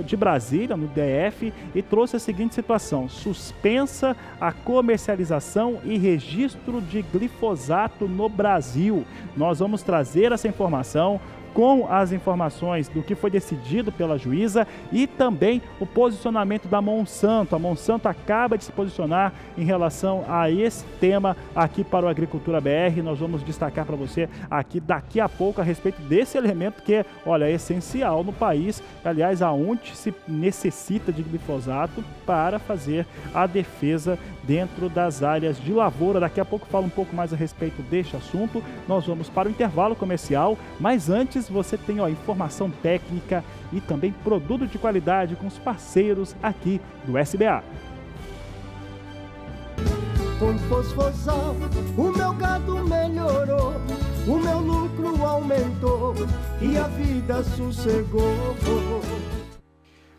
de Brasília, no DF, e trouxe a seguinte situação: suspensa a comercialização e registro de glifosato no Brasil. Nós vamos trazer essa informação com as informações do que foi decidido pela juíza e também o posicionamento da Monsanto. A Monsanto acaba de se posicionar em relação a esse tema aqui para o Agricultura BR. Nós vamos destacar para você aqui daqui a pouco a respeito desse elemento que, olha, é essencial no país, aliás, aonde se necessita de glifosato para fazer a defesa dentro das áreas de lavoura. Daqui a pouco falo um pouco mais a respeito deste assunto. Nós vamos para o intervalo comercial, mas antes você tem informação técnica e também produto de qualidade com os parceiros aqui do SBA. Com Fosfosal, o meu gado melhorou, o meu lucro aumentou e a vida sossegou.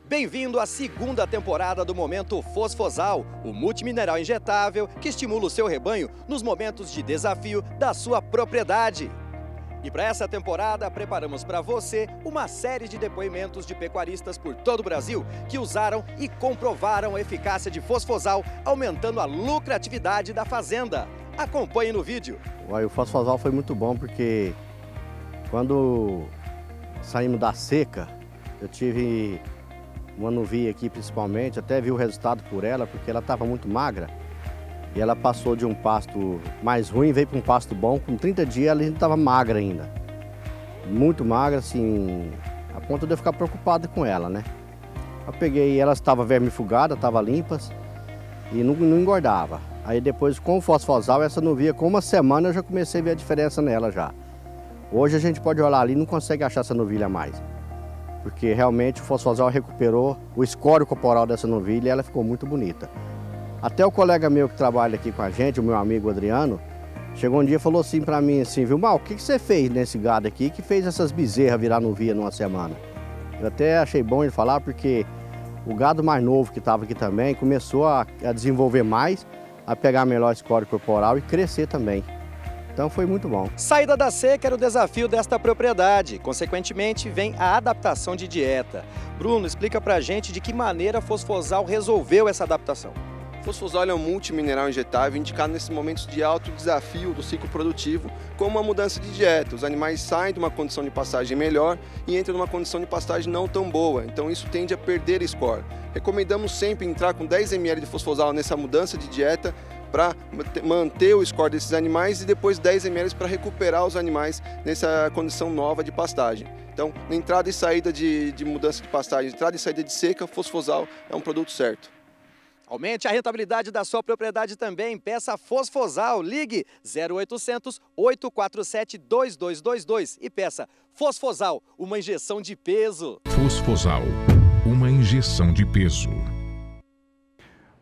Bem-vindo à segunda temporada do Momento Fosfosal, o multimineral injetável que estimula o seu rebanho nos momentos de desafio da sua propriedade. E para essa temporada, preparamos para você uma série de depoimentos de pecuaristas por todo o Brasil que usaram e comprovaram a eficácia de Fosfosal, aumentando a lucratividade da fazenda. Acompanhe no vídeo. O Fosfosal foi muito bom porque quando saímos da seca, eu tive uma novilha aqui principalmente, até vi o resultado por ela, porque ela estava muito magra. E ela passou de um pasto mais ruim, veio para um pasto bom. Com 30 dias ela ainda estava magra ainda. Muito magra, assim, a ponto de eu ficar preocupado com ela, né? Eu peguei, ela estava vermifugada, estava limpas e não engordava. Aí depois com o Fosfosal, essa novilha, com uma semana eu já comecei a ver a diferença nela já. Hoje a gente pode olhar ali e não consegue achar essa novilha mais. Porque realmente o Fosfosal recuperou o escório corporal dessa novilha e ela ficou muito bonita. Até o colega meu que trabalha aqui com a gente, o meu amigo Adriano, chegou um dia e falou assim pra mim, assim, viu, Mal, o que você fez nesse gado aqui que fez essas bezerras virar novilha numa semana? Eu até achei bom ele falar porque o gado mais novo que estava aqui também começou a desenvolver mais, a pegar melhor score corporal e crescer também. Então foi muito bom. Saída da seca era o desafio desta propriedade. Consequentemente, vem a adaptação de dieta. Bruno, explica pra gente de que maneira a Fosfosal resolveu essa adaptação. Fosfosal é um multimineral injetável indicado nesses momentos de alto desafio do ciclo produtivo, como uma mudança de dieta. Os animais saem de uma condição de pastagem melhor e entram numa condição de pastagem não tão boa, então isso tende a perder score. Recomendamos sempre entrar com 10 ml de Fosfosal nessa mudança de dieta para manter o score desses animais e depois 10 ml para recuperar os animais nessa condição nova de pastagem. Então, na entrada e saída de mudança de pastagem, entrada e saída de seca, Fosfosal é um produto certo. Aumente a rentabilidade da sua propriedade também. Peça Fosfosal. Ligue 0800 847 2222 e peça Fosfosal, uma injeção de peso. Fosfosal, uma injeção de peso.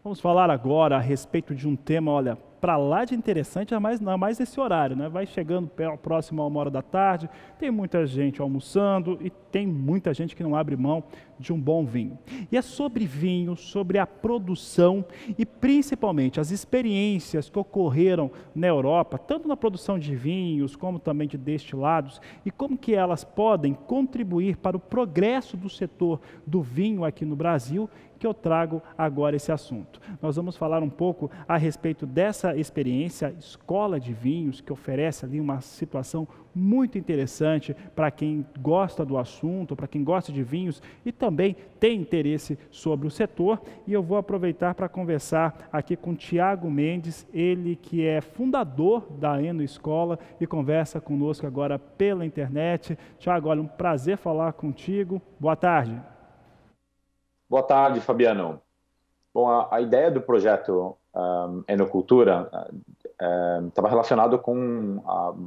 Vamos falar agora a respeito de um tema, olha, para lá de interessante, não é mais esse horário, né? Vai chegando próximo a 1h da tarde, tem muita gente almoçando e tem muita gente que não abre mão de um bom vinho. E é sobre vinho, sobre a produção e principalmente as experiências que ocorreram na Europa, tanto na produção de vinhos como também de destilados, e como que elas podem contribuir para o progresso do setor do vinho aqui no Brasil, que eu trago agora esse assunto. Nós vamos falar um pouco a respeito dessa experiência, Escola de Vinhos, que oferece ali uma situação muito interessante para quem gosta do assunto, para quem gosta de vinhos e também tem interesse sobre o setor. E eu vou aproveitar para conversar aqui com Tiago Mendes, ele que é fundador da Eno Escola e conversa conosco agora pela internet. Tiago, olha, um prazer falar contigo. Boa tarde. Boa tarde, Fabiano. Bom, a ideia do projeto Enocultura estava relacionado com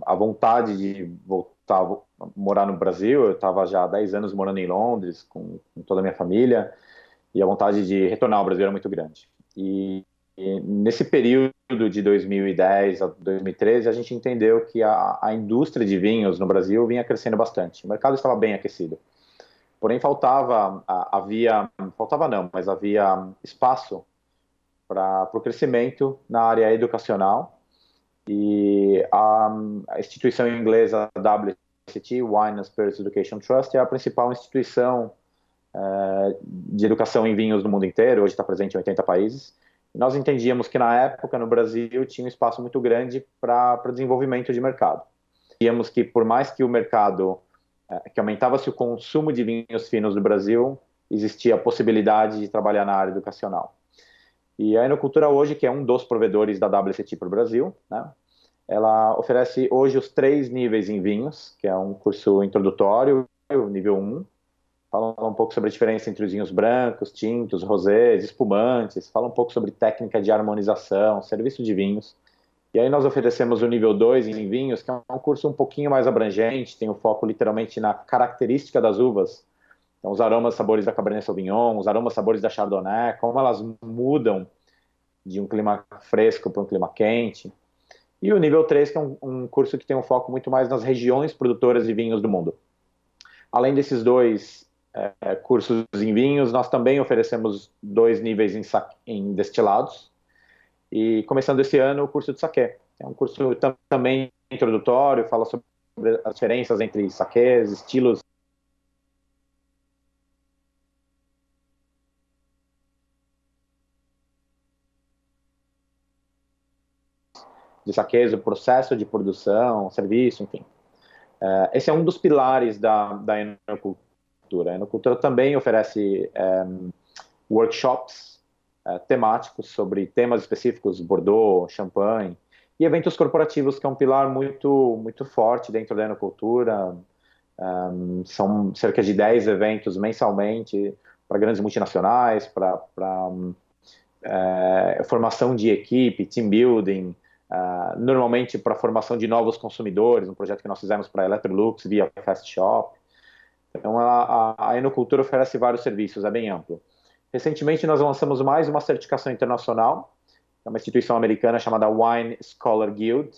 a vontade de voltar a morar no Brasil. Eu estava já há 10 anos morando em Londres com toda a minha família e a vontade de retornar ao Brasil era muito grande. E nesse período de 2010 a 2013, a gente entendeu que a indústria de vinhos no Brasil vinha crescendo bastante. O mercado estava bem aquecido. Porém, havia espaço para o crescimento na área educacional e a instituição inglesa WSET, Wine and Spirits Education Trust, é a principal instituição de educação em vinhos no mundo inteiro, hoje está presente em 80 países. E nós entendíamos que na época no Brasil tinha um espaço muito grande para desenvolvimento de mercado. Entendíamos que por mais que o mercado que aumentava-se o consumo de vinhos finos no Brasil, existia a possibilidade de trabalhar na área educacional. E a Enocultura hoje, que é um dos provedores da WSET para o Brasil, né, ela oferece hoje os 3 níveis em vinhos, que é um curso introdutório, o nível 1, fala um pouco sobre a diferença entre os vinhos brancos, tintos, rosés, espumantes, fala um pouco sobre técnica de harmonização, serviço de vinhos. E aí nós oferecemos o nível 2 em vinhos, que é um curso um pouquinho mais abrangente, tem o foco literalmente na característica das uvas, então os aromas, sabores da Cabernet Sauvignon, os aromas, sabores da Chardonnay, como elas mudam de um clima fresco para um clima quente. E o nível 3, que é um curso que tem um foco muito mais nas regiões produtoras de vinhos do mundo. Além desses 2 cursos em vinhos, nós também oferecemos 2 níveis em destilados, e começando esse ano o curso de saquê. É um curso também introdutório, fala sobre as diferenças entre saquês, estilos de saquês, o processo de produção, serviço, enfim. Esse é um dos pilares da Enocultura. A Enocultura também oferece workshops temáticos sobre temas específicos, Bordeaux, Champagne, e eventos corporativos, que é um pilar muito, muito forte dentro da Enocultura. São cerca de 10 eventos mensalmente para grandes multinacionais, para formação de equipe, team building, normalmente para formação de novos consumidores, um projeto que nós fizemos para a Electrolux via Fast Shop. Então a Enocultura oferece vários serviços, é bem amplo. Recentemente nós lançamos mais uma certificação internacional, é uma instituição americana chamada Wine Scholar Guild,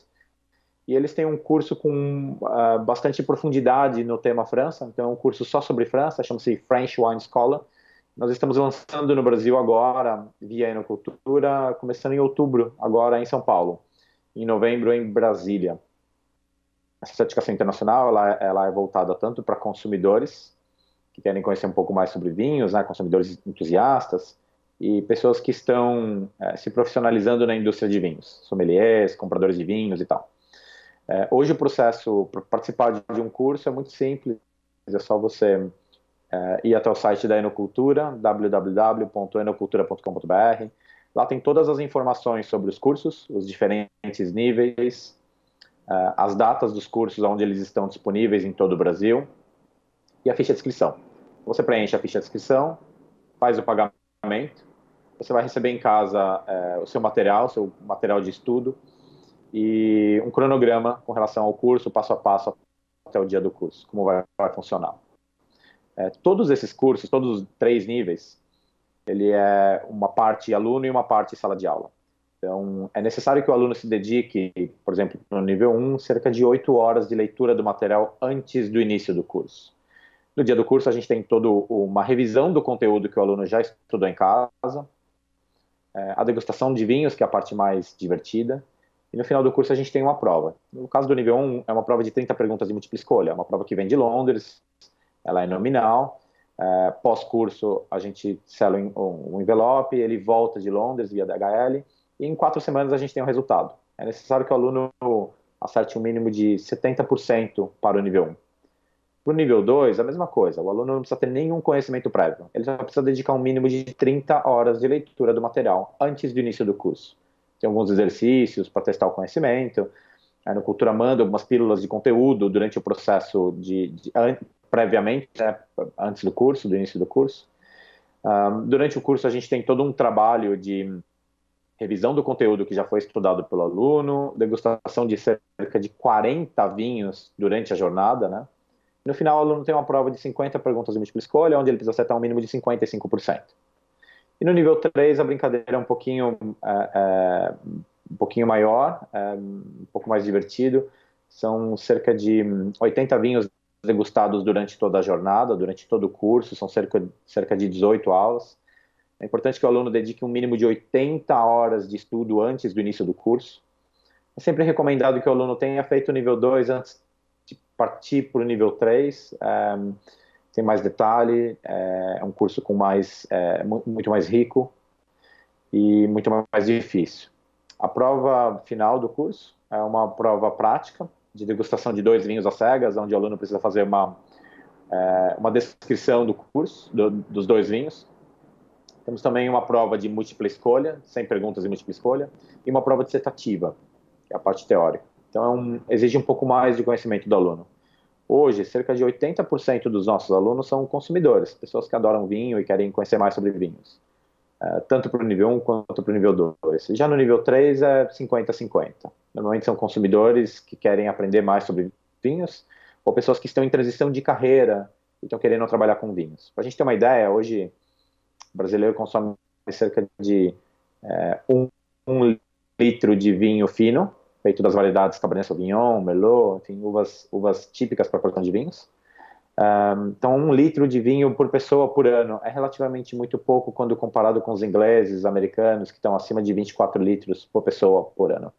e eles têm um curso com bastante profundidade no tema França, então é um curso só sobre França, chama-se French Wine Scholar. Nós estamos lançando no Brasil agora, via Enocultura, começando em outubro, agora em São Paulo, em novembro em Brasília. Essa certificação internacional ela é voltada tanto para consumidores, que querem conhecer um pouco mais sobre vinhos, né, consumidores entusiastas, e pessoas que estão se profissionalizando na indústria de vinhos, sommeliers, compradores de vinhos e tal. Hoje o processo para participar de um curso é muito simples, é só você ir até o site da Enocultura, www.enocultura.com.br. Lá tem todas as informações sobre os cursos, os diferentes níveis, as datas dos cursos, onde eles estão disponíveis em todo o Brasil, e a ficha de inscrição. Você preenche a ficha de inscrição, faz o pagamento, você vai receber em casa o seu material de estudo, e um cronograma com relação ao curso, passo a passo, até o dia do curso, como vai funcionar. Todos esses cursos, todos os 3 níveis, ele é uma parte aluno e uma parte sala de aula. Então, é necessário que o aluno se dedique, por exemplo, no nível 1, cerca de 8 horas de leitura do material antes do início do curso. No dia do curso, a gente tem toda uma revisão do conteúdo que o aluno já estudou em casa, a degustação de vinhos, que é a parte mais divertida, e no final do curso a gente tem uma prova. No caso do nível 1, é uma prova de 30 perguntas de múltipla escolha, é uma prova que vem de Londres, ela é nominal. Pós-curso, a gente sela um envelope, ele volta de Londres via DHL, e em 4 semanas a gente tem o resultado. É necessário que o aluno acerte um mínimo de 70% para o nível 1. Para o nível 2, a mesma coisa, o aluno não precisa ter nenhum conhecimento prévio, ele só precisa dedicar um mínimo de 30 horas de leitura do material antes do início do curso. Tem alguns exercícios para testar o conhecimento, a Enocultura manda algumas pílulas de conteúdo durante o processo previamente, né, antes do curso, do início do curso. Durante o curso a gente tem todo um trabalho de revisão do conteúdo que já foi estudado pelo aluno, degustação de cerca de 40 vinhos durante a jornada, né? No final, o aluno tem uma prova de 50 perguntas de múltipla escolha, onde ele precisa acertar um mínimo de 55%. E no nível 3, a brincadeira é um pouquinho maior, um pouco mais divertido. São cerca de 80 vinhos degustados durante toda a jornada, durante todo o curso, são cerca de 18 aulas. É importante que o aluno dedique um mínimo de 80 horas de estudo antes do início do curso. É sempre recomendado que o aluno tenha feito o nível 2 antes de partir para o nível 3. Tem mais detalhe, é um curso com muito mais rico e muito mais difícil. A prova final do curso é uma prova prática de degustação de 2 vinhos às cegas, onde o aluno precisa fazer uma descrição do curso, dos 2 vinhos. Temos também uma prova de múltipla escolha, 100 perguntas de múltipla escolha, e uma prova dissertativa, que é a parte teórica. Então, exige um pouco mais de conhecimento do aluno. Hoje, cerca de 80% dos nossos alunos são consumidores, pessoas que adoram vinho e querem conhecer mais sobre vinhos. Tanto para o nível 1 quanto para o nível 2. Já no nível 3 é 50-50. Normalmente são consumidores que querem aprender mais sobre vinhos, ou pessoas que estão em transição de carreira e estão querendo trabalhar com vinhos. Para a gente ter uma ideia, hoje o brasileiro consome cerca de 1 litro de vinho fino, feito das variedades Cabernet Sauvignon, Merlot, enfim, uvas típicas para produção de vinhos. Então, 1 litro de vinho por pessoa por ano é relativamente muito pouco quando comparado com os ingleses, americanos, que estão acima de 24 litros por pessoa por ano.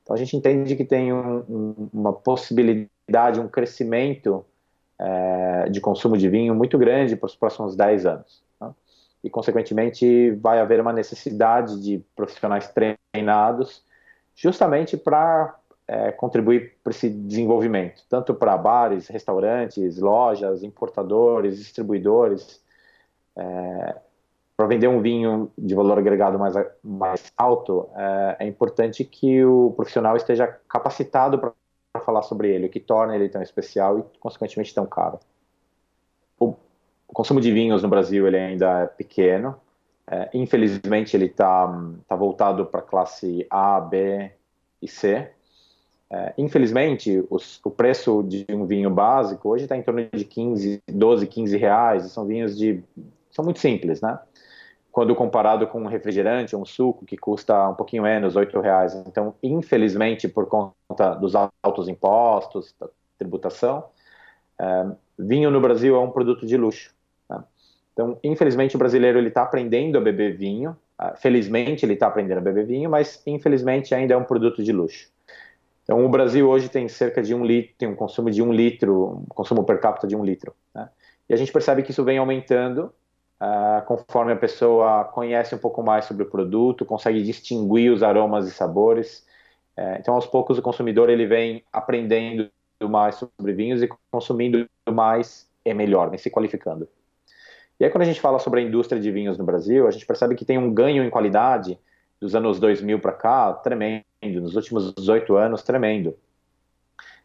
Então, a gente entende que tem uma possibilidade, um crescimento de consumo de vinho muito grande para os próximos 10 anos. Né? E, consequentemente, vai haver uma necessidade de profissionais treinados justamente para contribuir para esse desenvolvimento, tanto para bares, restaurantes, lojas, importadores, distribuidores, para vender um vinho de valor agregado mais alto, é importante que o profissional esteja capacitado para falar sobre ele, o que torna ele tão especial e, consequentemente, tão caro. O consumo de vinhos no Brasil ele ainda é pequeno, infelizmente ele está voltado para a classe A, B e C. Infelizmente, o preço de um vinho básico hoje está em torno de 12, 15 reais, são vinhos são muito simples, né? quando comparado com um refrigerante, um suco, que custa um pouquinho menos, R$8. Então, infelizmente, por conta dos altos impostos, da tributação, vinho no Brasil é um produto de luxo. Né? Então, infelizmente, o brasileiro está aprendendo a beber vinho. Felizmente, ele está aprendendo a beber vinho, mas, infelizmente, ainda é um produto de luxo. Então, o Brasil hoje tem cerca de 1 litro, tem um consumo de 1 litro, um consumo per capita de 1 litro. Né? E a gente percebe que isso vem aumentando conforme a pessoa conhece um pouco mais sobre o produto, consegue distinguir os aromas e sabores. Então, aos poucos, o consumidor ele vem aprendendo mais sobre vinhos e consumindo mais é melhor, vem se qualificando. E aí, quando a gente fala sobre a indústria de vinhos no Brasil, a gente percebe que tem um ganho em qualidade dos anos 2000 para cá, tremendo, nos últimos 18 anos, tremendo.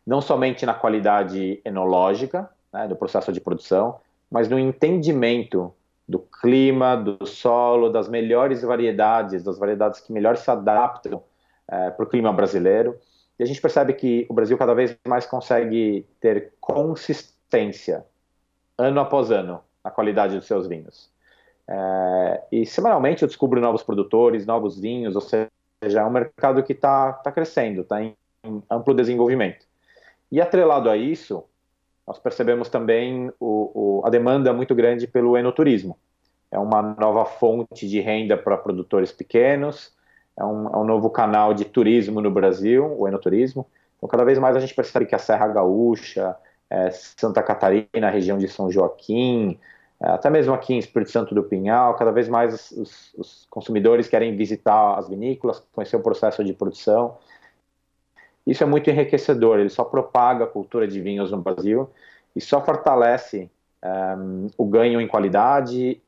Não somente na qualidade enológica, né, do processo de produção, mas no entendimento do clima, do solo, das melhores variedades, das variedades que melhor se adaptam para o clima brasileiro. E a gente percebe que o Brasil cada vez mais consegue ter consistência, ano após ano, na qualidade dos seus vinhos. E semanalmente eu descubro novos produtores, novos vinhos, ou seja, é um mercado que está crescendo, está em amplo desenvolvimento. E atrelado a isso, nós percebemos também a demanda muito grande pelo enoturismo. É uma nova fonte de renda para produtores pequenos, é um novo canal de turismo no Brasil, o enoturismo. Então, cada vez mais a gente percebe que a Serra Gaúcha, Santa Catarina, a região de São Joaquim, até mesmo aqui em Espírito Santo do Pinhal, cada vez mais os consumidores querem visitar as vinícolas, conhecer o processo de produção. Isso é muito enriquecedor, ele só propaga a cultura de vinhos no Brasil e só fortalece o ganho em qualidade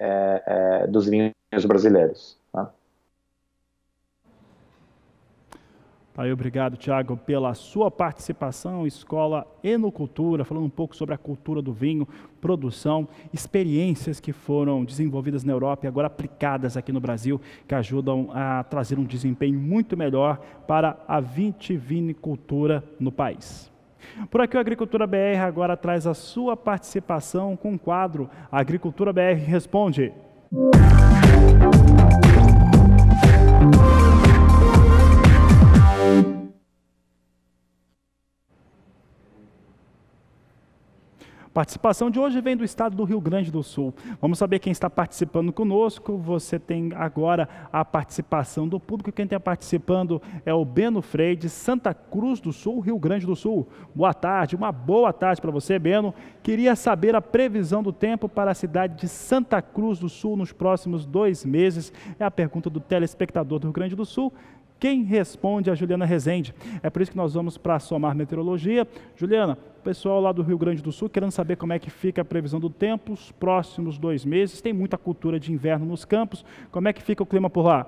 dos vinhos brasileiros. Né? Aí, obrigado, Thiago, pela sua participação. Escola Enocultura, falando um pouco sobre a cultura do vinho, produção, experiências que foram desenvolvidas na Europa e agora aplicadas aqui no Brasil, que ajudam a trazer um desempenho muito melhor para a vitivinicultura no país. Por aqui, o Agricultura BR agora traz a sua participação com o quadro Agricultura BR Responde. Participação de hoje vem do estado do Rio Grande do Sul. Vamos saber quem está participando conosco. Você tem agora a participação do público. Quem está participando é o Beno Freire, de Santa Cruz do Sul, Rio Grande do Sul. Boa tarde, uma boa tarde para você, Beno. Queria saber a previsão do tempo para a cidade de Santa Cruz do Sul nos próximos 2 meses. É a pergunta do telespectador do Rio Grande do Sul. Quem responde é a Juliana Rezende. É por isso que nós vamos para a Somar Meteorologia. Juliana, o pessoal lá do Rio Grande do Sul querendo saber como é que fica a previsão do tempo os próximos 2 meses. Tem muita cultura de inverno nos campos. Como é que fica o clima por lá?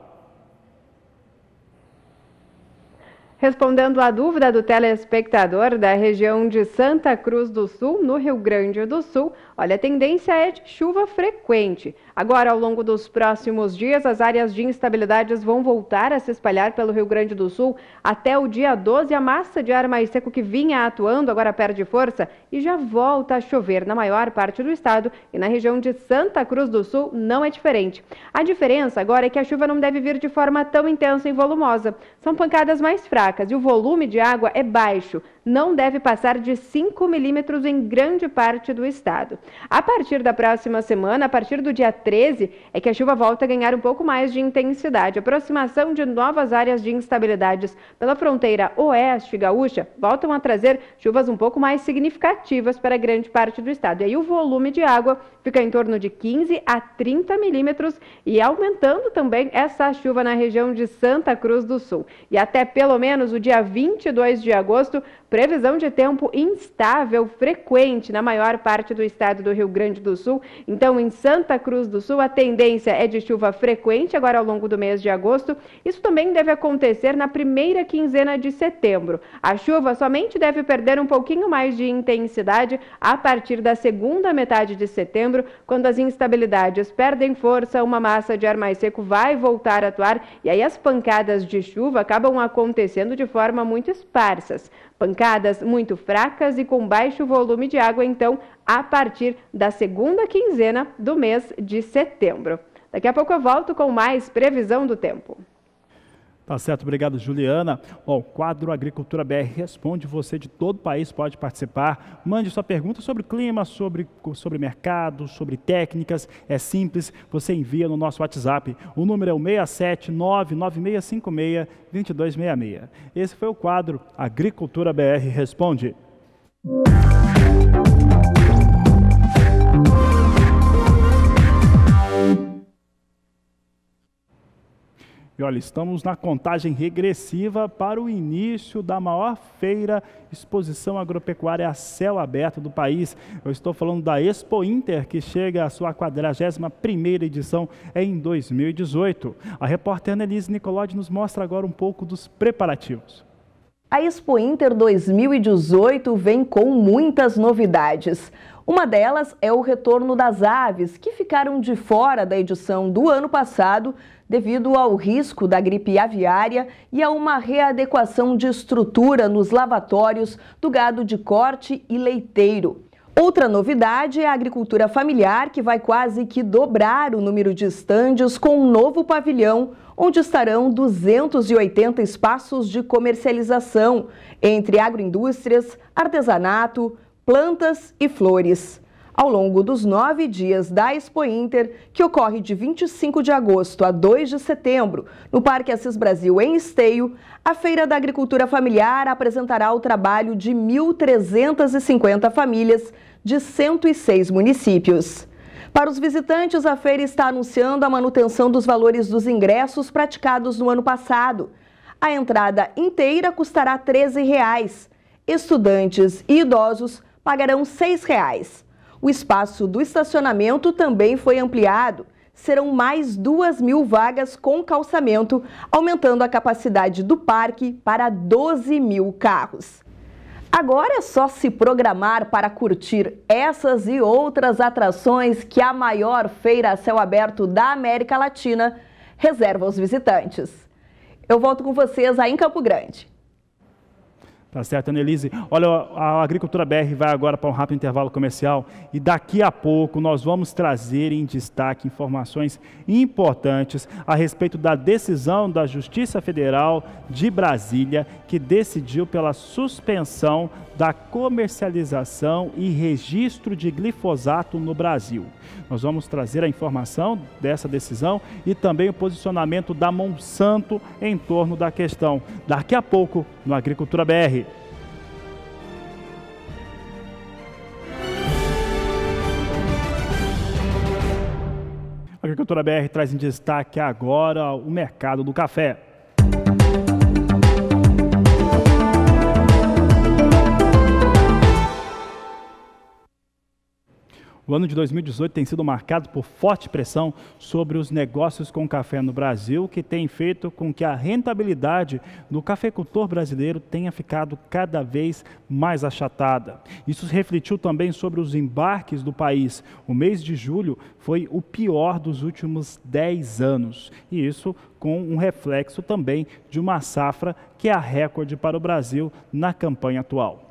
Respondendo à dúvida do telespectador da região de Santa Cruz do Sul, no Rio Grande do Sul, olha, a tendência é de chuva frequente. Agora, ao longo dos próximos dias, as áreas de instabilidades vão voltar a se espalhar pelo Rio Grande do Sul. Até o dia 12, a massa de ar mais seco que vinha atuando agora perde força e já volta a chover na maior parte do estado, e na região de Santa Cruz do Sul não é diferente. A diferença agora é que a chuva não deve vir de forma tão intensa e volumosa. São pancadas mais fracas e o volume de água é baixo, não deve passar de 5 milímetros em grande parte do estado. A partir da próxima semana, a partir do dia 13, é que a chuva volta a ganhar um pouco mais de intensidade. A aproximação de novas áreas de instabilidades pela fronteira oeste gaúcha voltam a trazer chuvas um pouco mais significativas para grande parte do estado. E aí o volume de água fica em torno de 15 a 30 milímetros e aumentando também essa chuva na região de Santa Cruz do Sul. E até pelo menos o dia 22 de agosto, previsão de tempo instável frequente na maior parte do estado do Rio Grande do Sul. Então, em Santa Cruz do Sul, a tendência é de chuva frequente agora ao longo do mês de agosto. Isso também deve acontecer na primeira quinzena de setembro. A chuva somente deve perder um pouquinho mais de intensidade a partir da segunda metade de setembro, quando as instabilidades perdem força, uma massa de ar mais seco vai voltar a atuar e aí as pancadas de chuva acabam acontecendo de forma muito esparsas. Pancadas muito fracas e com baixo volume de água, então, a partir da segunda quinzena do mês de setembro. Daqui a pouco eu volto com mais previsão do tempo. Tá certo, obrigado, Juliana. Bom, o quadro Agricultura BR Responde, você de todo o país pode participar. Mande sua pergunta sobre clima, sobre mercado, sobre técnicas. É simples, você envia no nosso WhatsApp. O número é o 67996562266. Esse foi o quadro Agricultura BR Responde. E olha, estamos na contagem regressiva para o início da maior feira exposição agropecuária a céu aberto do país. Eu estou falando da Expo Inter, que chega à sua 41ª edição em 2018. A repórter Annelise Nicolodi nos mostra agora um pouco dos preparativos. A Expo Inter 2018 vem com muitas novidades. Uma delas é o retorno das aves, que ficaram de fora da edição do ano passado devido ao risco da gripe aviária e a uma readequação de estrutura nos lavatórios do gado de corte e leiteiro. Outra novidade é a agricultura familiar, que vai quase que dobrar o número de estandes com um novo pavilhão, onde estarão 280 espaços de comercialização, entre agroindústrias, artesanato, plantas e flores. Ao longo dos 9 dias da Expo Inter, que ocorre de 25 de agosto a 2 de setembro, no Parque Assis Brasil, em Esteio, a Feira da Agricultura Familiar apresentará o trabalho de 1.350 famílias de 106 municípios. Para os visitantes, a feira está anunciando a manutenção dos valores dos ingressos praticados no ano passado. A entrada inteira custará R$ 13. Estudantes e idosos pagarão R$ 6. O espaço do estacionamento também foi ampliado. Serão mais 2.000 vagas com calçamento, aumentando a capacidade do parque para 12.000 carros. Agora é só se programar para curtir essas e outras atrações que a maior feira a céu aberto da América Latina reserva aos visitantes. Eu volto com vocês aí em Campo Grande. Tá certo, Annelise. Olha, a Agricultura BR vai agora para um rápido intervalo comercial e daqui a pouco nós vamos trazer em destaque informações importantes a respeito da decisão da Justiça Federal de Brasília, que decidiu pela suspensão da comercialização e registro de glifosato no Brasil. Nós vamos trazer a informação dessa decisão e também o posicionamento da Monsanto em torno da questão. Daqui a pouco, no Agricultura BR. A Agricultura BR traz em destaque agora o mercado do café. O ano de 2018 tem sido marcado por forte pressão sobre os negócios com café no Brasil, que tem feito com que a rentabilidade do cafeicultor brasileiro tenha ficado cada vez mais achatada. Isso refletiu também sobre os embarques do país. O mês de julho foi o pior dos últimos 10 anos. E isso com um reflexo também de uma safra que é a recorde para o Brasil na campanha atual.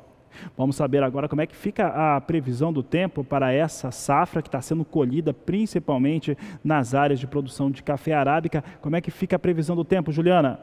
Vamos saber agora como é que fica a previsão do tempo para essa safra que está sendo colhida principalmente nas áreas de produção de café arábica. Como é que fica a previsão do tempo, Juliana?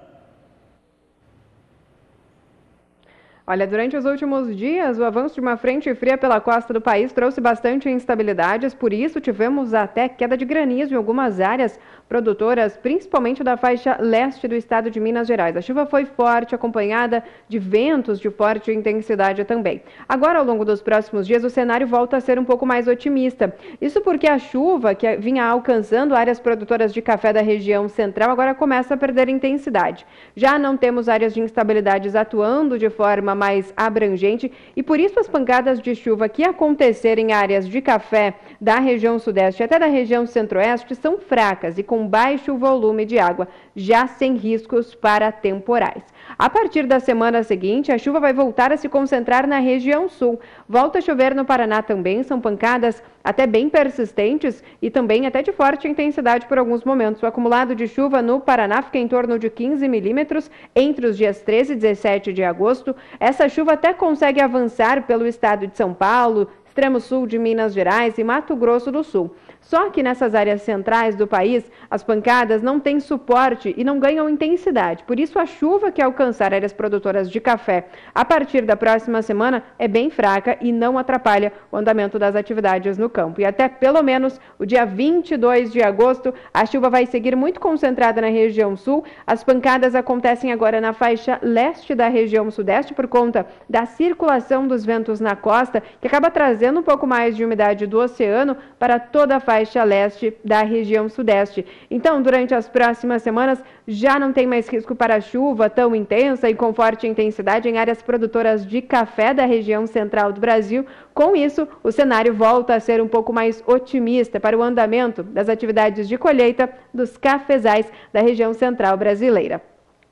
Olha, durante os últimos dias, o avanço de uma frente fria pela costa do país trouxe bastante instabilidades, por isso tivemos até queda de granizo em algumas áreas produtoras, principalmente da faixa leste do estado de Minas Gerais. A chuva foi forte, acompanhada de ventos de forte intensidade também. Agora, ao longo dos próximos dias, o cenário volta a ser um pouco mais otimista. Isso porque a chuva que vinha alcançando áreas produtoras de café da região central agora começa a perder intensidade. Já não temos áreas de instabilidades atuando de forma mais abrangente e por isso as pancadas de chuva que acontecerem em áreas de café da região sudeste e até da região centro-oeste são fracas e com baixo volume de água, já sem riscos para temporais. A partir da semana seguinte, a chuva vai voltar a se concentrar na região sul. Volta a chover no Paraná também, são pancadas até bem persistentes e também até de forte intensidade por alguns momentos. O acumulado de chuva no Paraná fica em torno de 15 milímetros entre os dias 13 e 17 de agosto. Essa chuva até consegue avançar pelo estado de São Paulo, extremo sul de Minas Gerais e Mato Grosso do Sul. Só que nessas áreas centrais do país, as pancadas não têm suporte e não ganham intensidade. Por isso, a chuva que alcançar áreas produtoras de café a partir da próxima semana é bem fraca e não atrapalha o andamento das atividades no campo. E até pelo menos o dia 22 de agosto, a chuva vai seguir muito concentrada na região sul. As pancadas acontecem agora na faixa leste da região sudeste por conta da circulação dos ventos na costa, que acaba trazendo um pouco mais de umidade do oceano para toda a faixa leste da região sudeste. Então, durante as próximas semanas, já não tem mais risco para chuva tão intensa e com forte intensidade em áreas produtoras de café da região central do Brasil. Com isso, o cenário volta a ser um pouco mais otimista para o andamento das atividades de colheita dos cafezais da região central brasileira.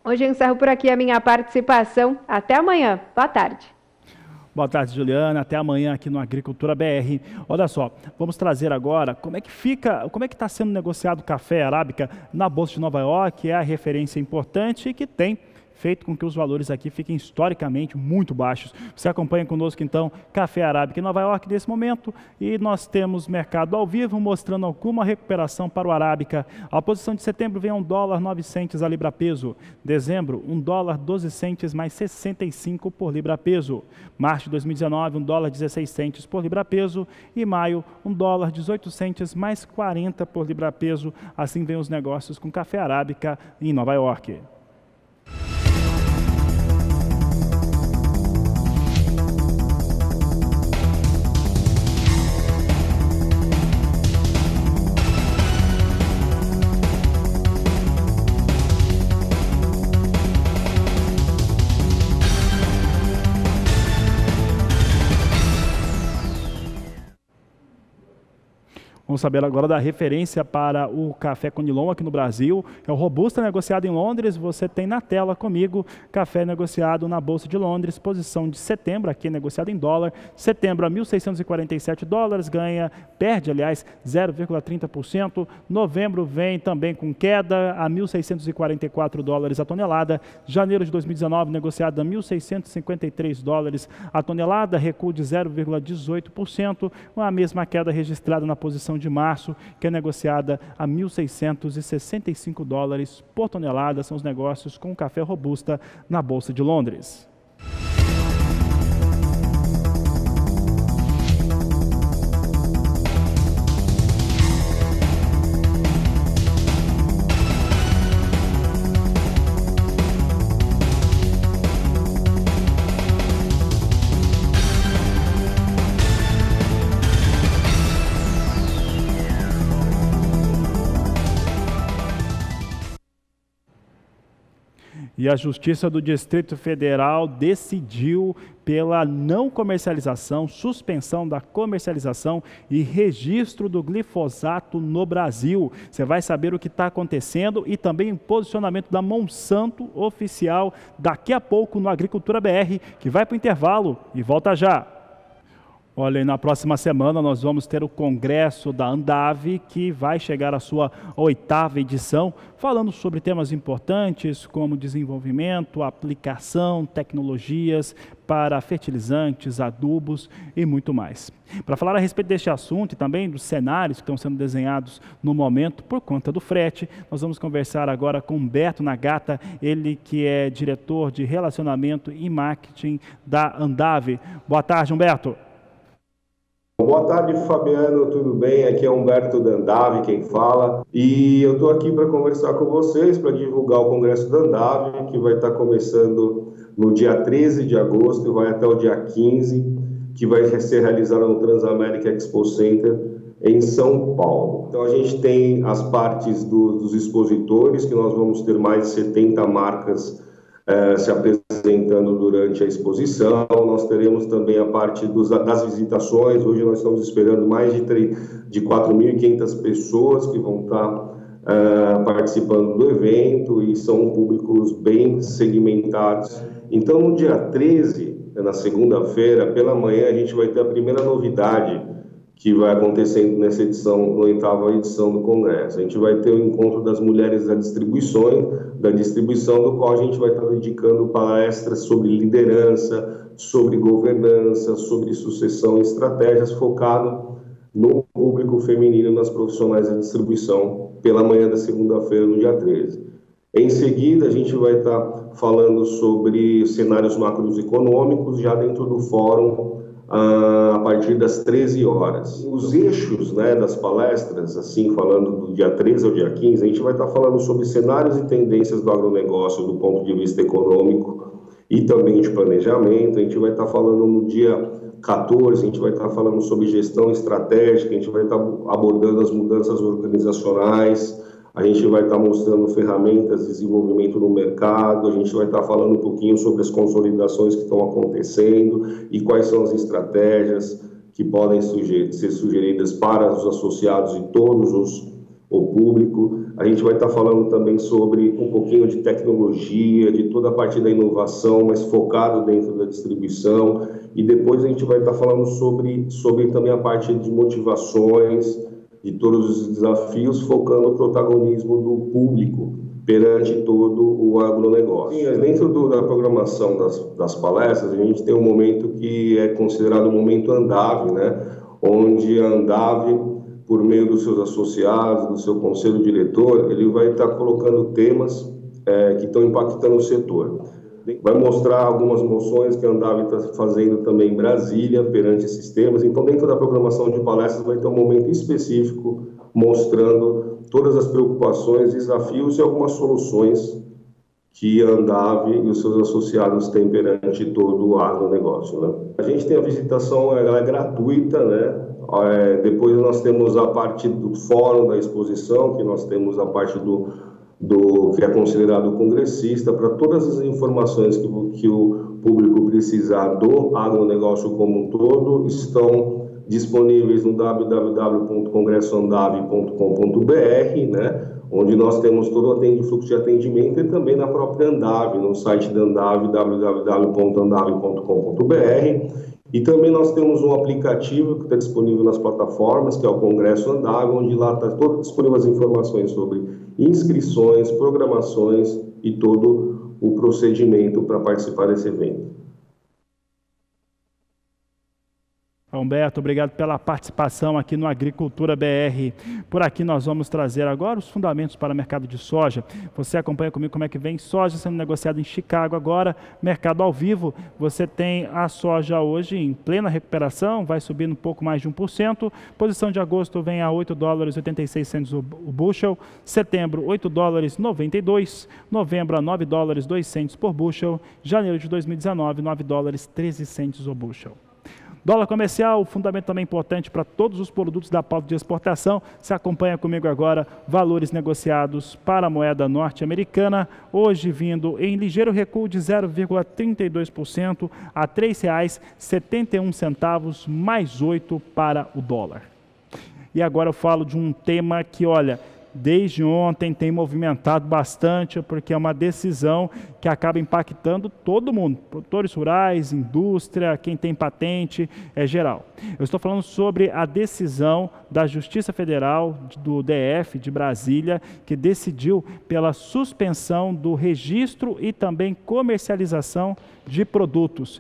Hoje eu encerro por aqui a minha participação. Até amanhã. Boa tarde. Boa tarde, Juliana. Até amanhã aqui no Agricultura BR. Olha só, vamos trazer agora como é que está sendo negociado o café arábica na Bolsa de Nova York, que é a referência importante e que tem feito com que os valores aqui fiquem historicamente muito baixos. Você acompanha conosco, então, Café Arábica em Nova York nesse momento e nós temos mercado ao vivo mostrando alguma recuperação para o Arábica. A posição de setembro vem a $1,09 a libra peso. Dezembro, $1,12 mais 65 por libra peso. Março de 2019, $1,16 por libra peso. E maio, $1,18 mais 40 por libra peso. Assim vem os negócios com Café Arábica em Nova York. Vamos saber agora da referência para o café Conilon aqui no Brasil. É o Robusta negociado em Londres. Você tem na tela comigo café negociado na Bolsa de Londres. Posição de setembro, aqui negociado em dólar. Setembro a $1.647, perde, aliás, 0,30%. Novembro vem também com queda a $1.644 a tonelada. Janeiro de 2019 negociado a $1.653 a tonelada, recuo de 0,18%. A mesma queda registrada na posição de março, que é negociada a $1.665 por tonelada. São os negócios com café Robusta na Bolsa de Londres. E a Justiça do Distrito Federal decidiu pela não comercialização, suspensão da comercialização e registro do glifosato no Brasil. Você vai saber o que está acontecendo e também o posicionamento da Monsanto oficial daqui a pouco no Agricultura BR, que vai para o intervalo e volta já. Olha, na próxima semana nós vamos ter o congresso da Andave, que vai chegar à sua 8ª edição, falando sobre temas importantes como desenvolvimento, aplicação, tecnologias para fertilizantes, adubos e muito mais. Para falar a respeito deste assunto e também dos cenários que estão sendo desenhados no momento por conta do frete, nós vamos conversar agora com Humberto Nagata, ele que é diretor de relacionamento e marketing da Andave. Boa tarde, Humberto. Boa tarde, Fabiano, tudo bem? Aqui é Humberto da Andave, quem fala. E eu estou aqui para conversar com vocês, para divulgar o Congresso da Andave, que vai estar começando no dia 13 de agosto e vai até o dia 15, que vai ser realizado no Transamérica Expo Center, em São Paulo. Então, a gente tem as partes dos expositores, que nós vamos ter mais de 70 marcas se apresentando durante a exposição. Nós teremos também a parte das visitações. Hoje nós estamos esperando mais de 4.500 pessoas que vão estar participando do evento e são públicos bem segmentados. Então, no dia 13, na segunda-feira, pela manhã, a gente vai ter a primeira novidade que vai acontecendo nessa edição, na 8ª edição do Congresso. A gente vai ter o encontro das mulheres da distribuição, do qual a gente vai estar dedicando palestras sobre liderança, sobre governança, sobre sucessão e estratégias, focado no público público feminino nas profissionais de distribuição pela manhã da segunda-feira, no dia 13. Em seguida, a gente vai estar falando sobre cenários macroeconômicos já dentro do fórum a partir das 13 horas. Os eixos, né, das palestras, assim, falando do dia 13 ao dia 15, a gente vai estar falando sobre cenários e tendências do agronegócio do ponto de vista econômico e também de planejamento. A gente vai estar falando no dia 14, a gente vai estar falando sobre gestão estratégica, a gente vai estar abordando as mudanças organizacionais, a gente vai estar mostrando ferramentas de desenvolvimento no mercado, a gente vai estar falando um pouquinho sobre as consolidações que estão acontecendo e quais são as estratégias que podem ser sugeridas para os associados e todos o público. A gente vai estar falando também sobre um pouquinho de tecnologia, de toda a parte da inovação, mas focado dentro da distribuição. E depois a gente vai estar falando sobre também a parte de motivações, de todos os desafios, focando o protagonismo do público perante todo o agronegócio. E dentro da programação das palestras, a gente tem um momento que é considerado o momento Andave, né? Onde a Andave, por meio dos seus associados, do seu conselho diretor, ele vai estar colocando temas que estão impactando o setor. Vai mostrar algumas moções que a Andave está fazendo também em Brasília, perante esses temas. Então, dentro da programação de palestras, vai ter um momento específico mostrando todas as preocupações, desafios e algumas soluções que a Andave e os seus associados têm perante todo o agronegócio, né? A gente tem a visitação, ela é gratuita, né? Depois nós temos a parte do fórum da exposição, que nós temos a parte do que é considerado congressista, para todas as informações que o público precisar do agronegócio como um todo, estão disponíveis no www.congressoandave.com.br, né, onde nós temos todo o fluxo de atendimento, e também na própria Andave, no site da Andave, www.andave.com.br. E também nós temos um aplicativo que está disponível nas plataformas, que é o Congresso Andave, onde lá está todas disponíveis as informações sobre inscrições, programações e todo o procedimento para participar desse evento. Humberto, obrigado pela participação aqui no Agricultura BR. Por aqui nós vamos trazer agora os fundamentos para o mercado de soja. Você acompanha comigo como é que vem soja sendo negociada em Chicago agora, mercado ao vivo. Você tem a soja hoje em plena recuperação, vai subindo um pouco mais de 1%. Posição de agosto vem a $8,86 o bushel. Setembro, $8,92. Novembro, a $9,02 por bushel. Janeiro de 2019, $9,13 o bushel. Dólar comercial, fundamento também importante para todos os produtos da pauta de exportação. Se acompanha comigo agora, valores negociados para a moeda norte-americana, hoje vindo em ligeiro recuo de 0,32% a R$ 3,71, mais 8 para o dólar. E agora eu falo de um tema que, olha, desde ontem tem movimentado bastante, porque é uma decisão que acaba impactando todo mundo, produtores rurais, indústria, quem tem patente, é geral. Eu estou falando sobre a decisão da Justiça Federal do DF de Brasília, que decidiu pela suspensão do registro e também comercialização de produtos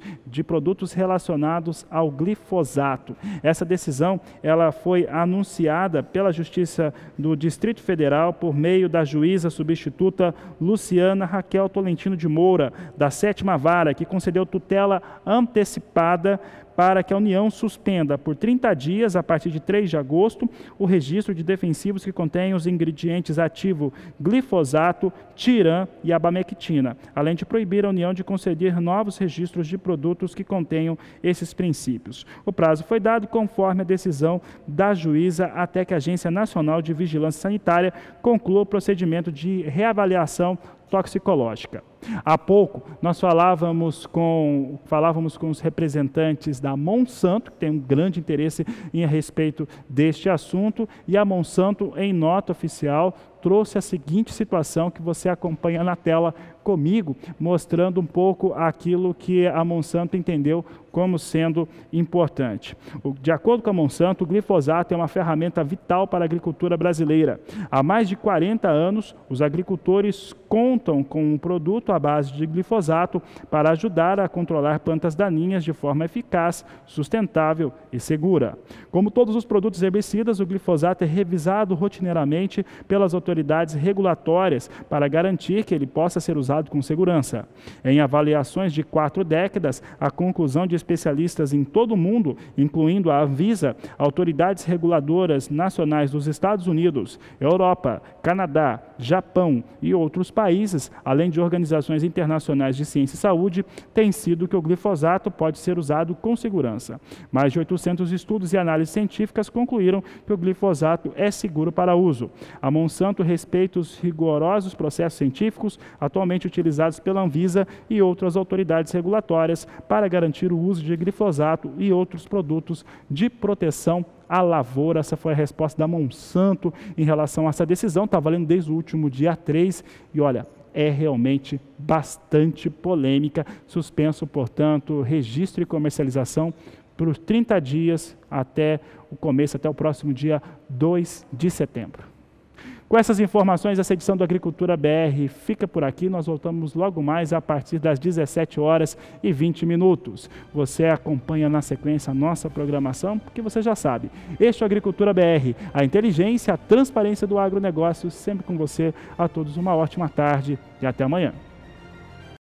relacionados ao glifosato. Essa decisão ela foi anunciada pela Justiça do Distrito Federal por meio da juíza substituta Luciana Raquel Tolentino de Moura, da 7ª Vara, que concedeu tutela antecipada para que a União suspenda por 30 dias, a partir de 3 de agosto, o registro de defensivos que contêm os ingredientes ativos glifosato, tiram e abamectina, além de proibir a União de conceder novos registros de produtos que contenham esses princípios. O prazo foi dado conforme a decisão da juíza até que a Agência Nacional de Vigilância Sanitária conclua o procedimento de reavaliação toxicológica. Há pouco, nós falávamos com os representantes da Monsanto, que tem um grande interesse a respeito deste assunto, e a Monsanto, em nota oficial, trouxe a seguinte situação que você acompanha na tela comigo, mostrando um pouco aquilo que a Monsanto entendeu como sendo importante. De acordo com a Monsanto, o glifosato é uma ferramenta vital para a agricultura brasileira. Há mais de 40 anos, os agricultores contam com um produto à base de glifosato para ajudar a controlar plantas daninhas de forma eficaz, sustentável e segura. Como todos os produtos herbicidas, o glifosato é revisado rotineiramente pelas autoridades regulatórias para garantir que ele possa ser usado com segurança. Em avaliações de 4 décadas, a conclusão de especialistas em todo o mundo, incluindo a Anvisa, autoridades reguladoras nacionais dos Estados Unidos, Europa, Canadá, Japão e outros países, além de organizações internacionais de ciência e saúde, tem sido que o glifosato pode ser usado com segurança. Mais de 800 estudos e análises científicas concluíram que o glifosato é seguro para uso. A Monsanto respeita os rigorosos processos científicos atualmente utilizados pela Anvisa e outras autoridades regulatórias para garantir o uso de glifosato e outros produtos de proteção à lavoura. Essa foi a resposta da Monsanto em relação a essa decisão. Está valendo desde o último dia 3 e, olha, é realmente bastante polêmica. Suspenso, portanto, registro e comercialização por 30 dias até o próximo dia 2 de setembro. Com essas informações, essa edição do Agricultura BR fica por aqui. Nós voltamos logo mais a partir das 17h20. Você acompanha na sequência a nossa programação, porque você já sabe. Este é o Agricultura BR, a inteligência, a transparência do agronegócio, sempre com você. A todos uma ótima tarde e até amanhã.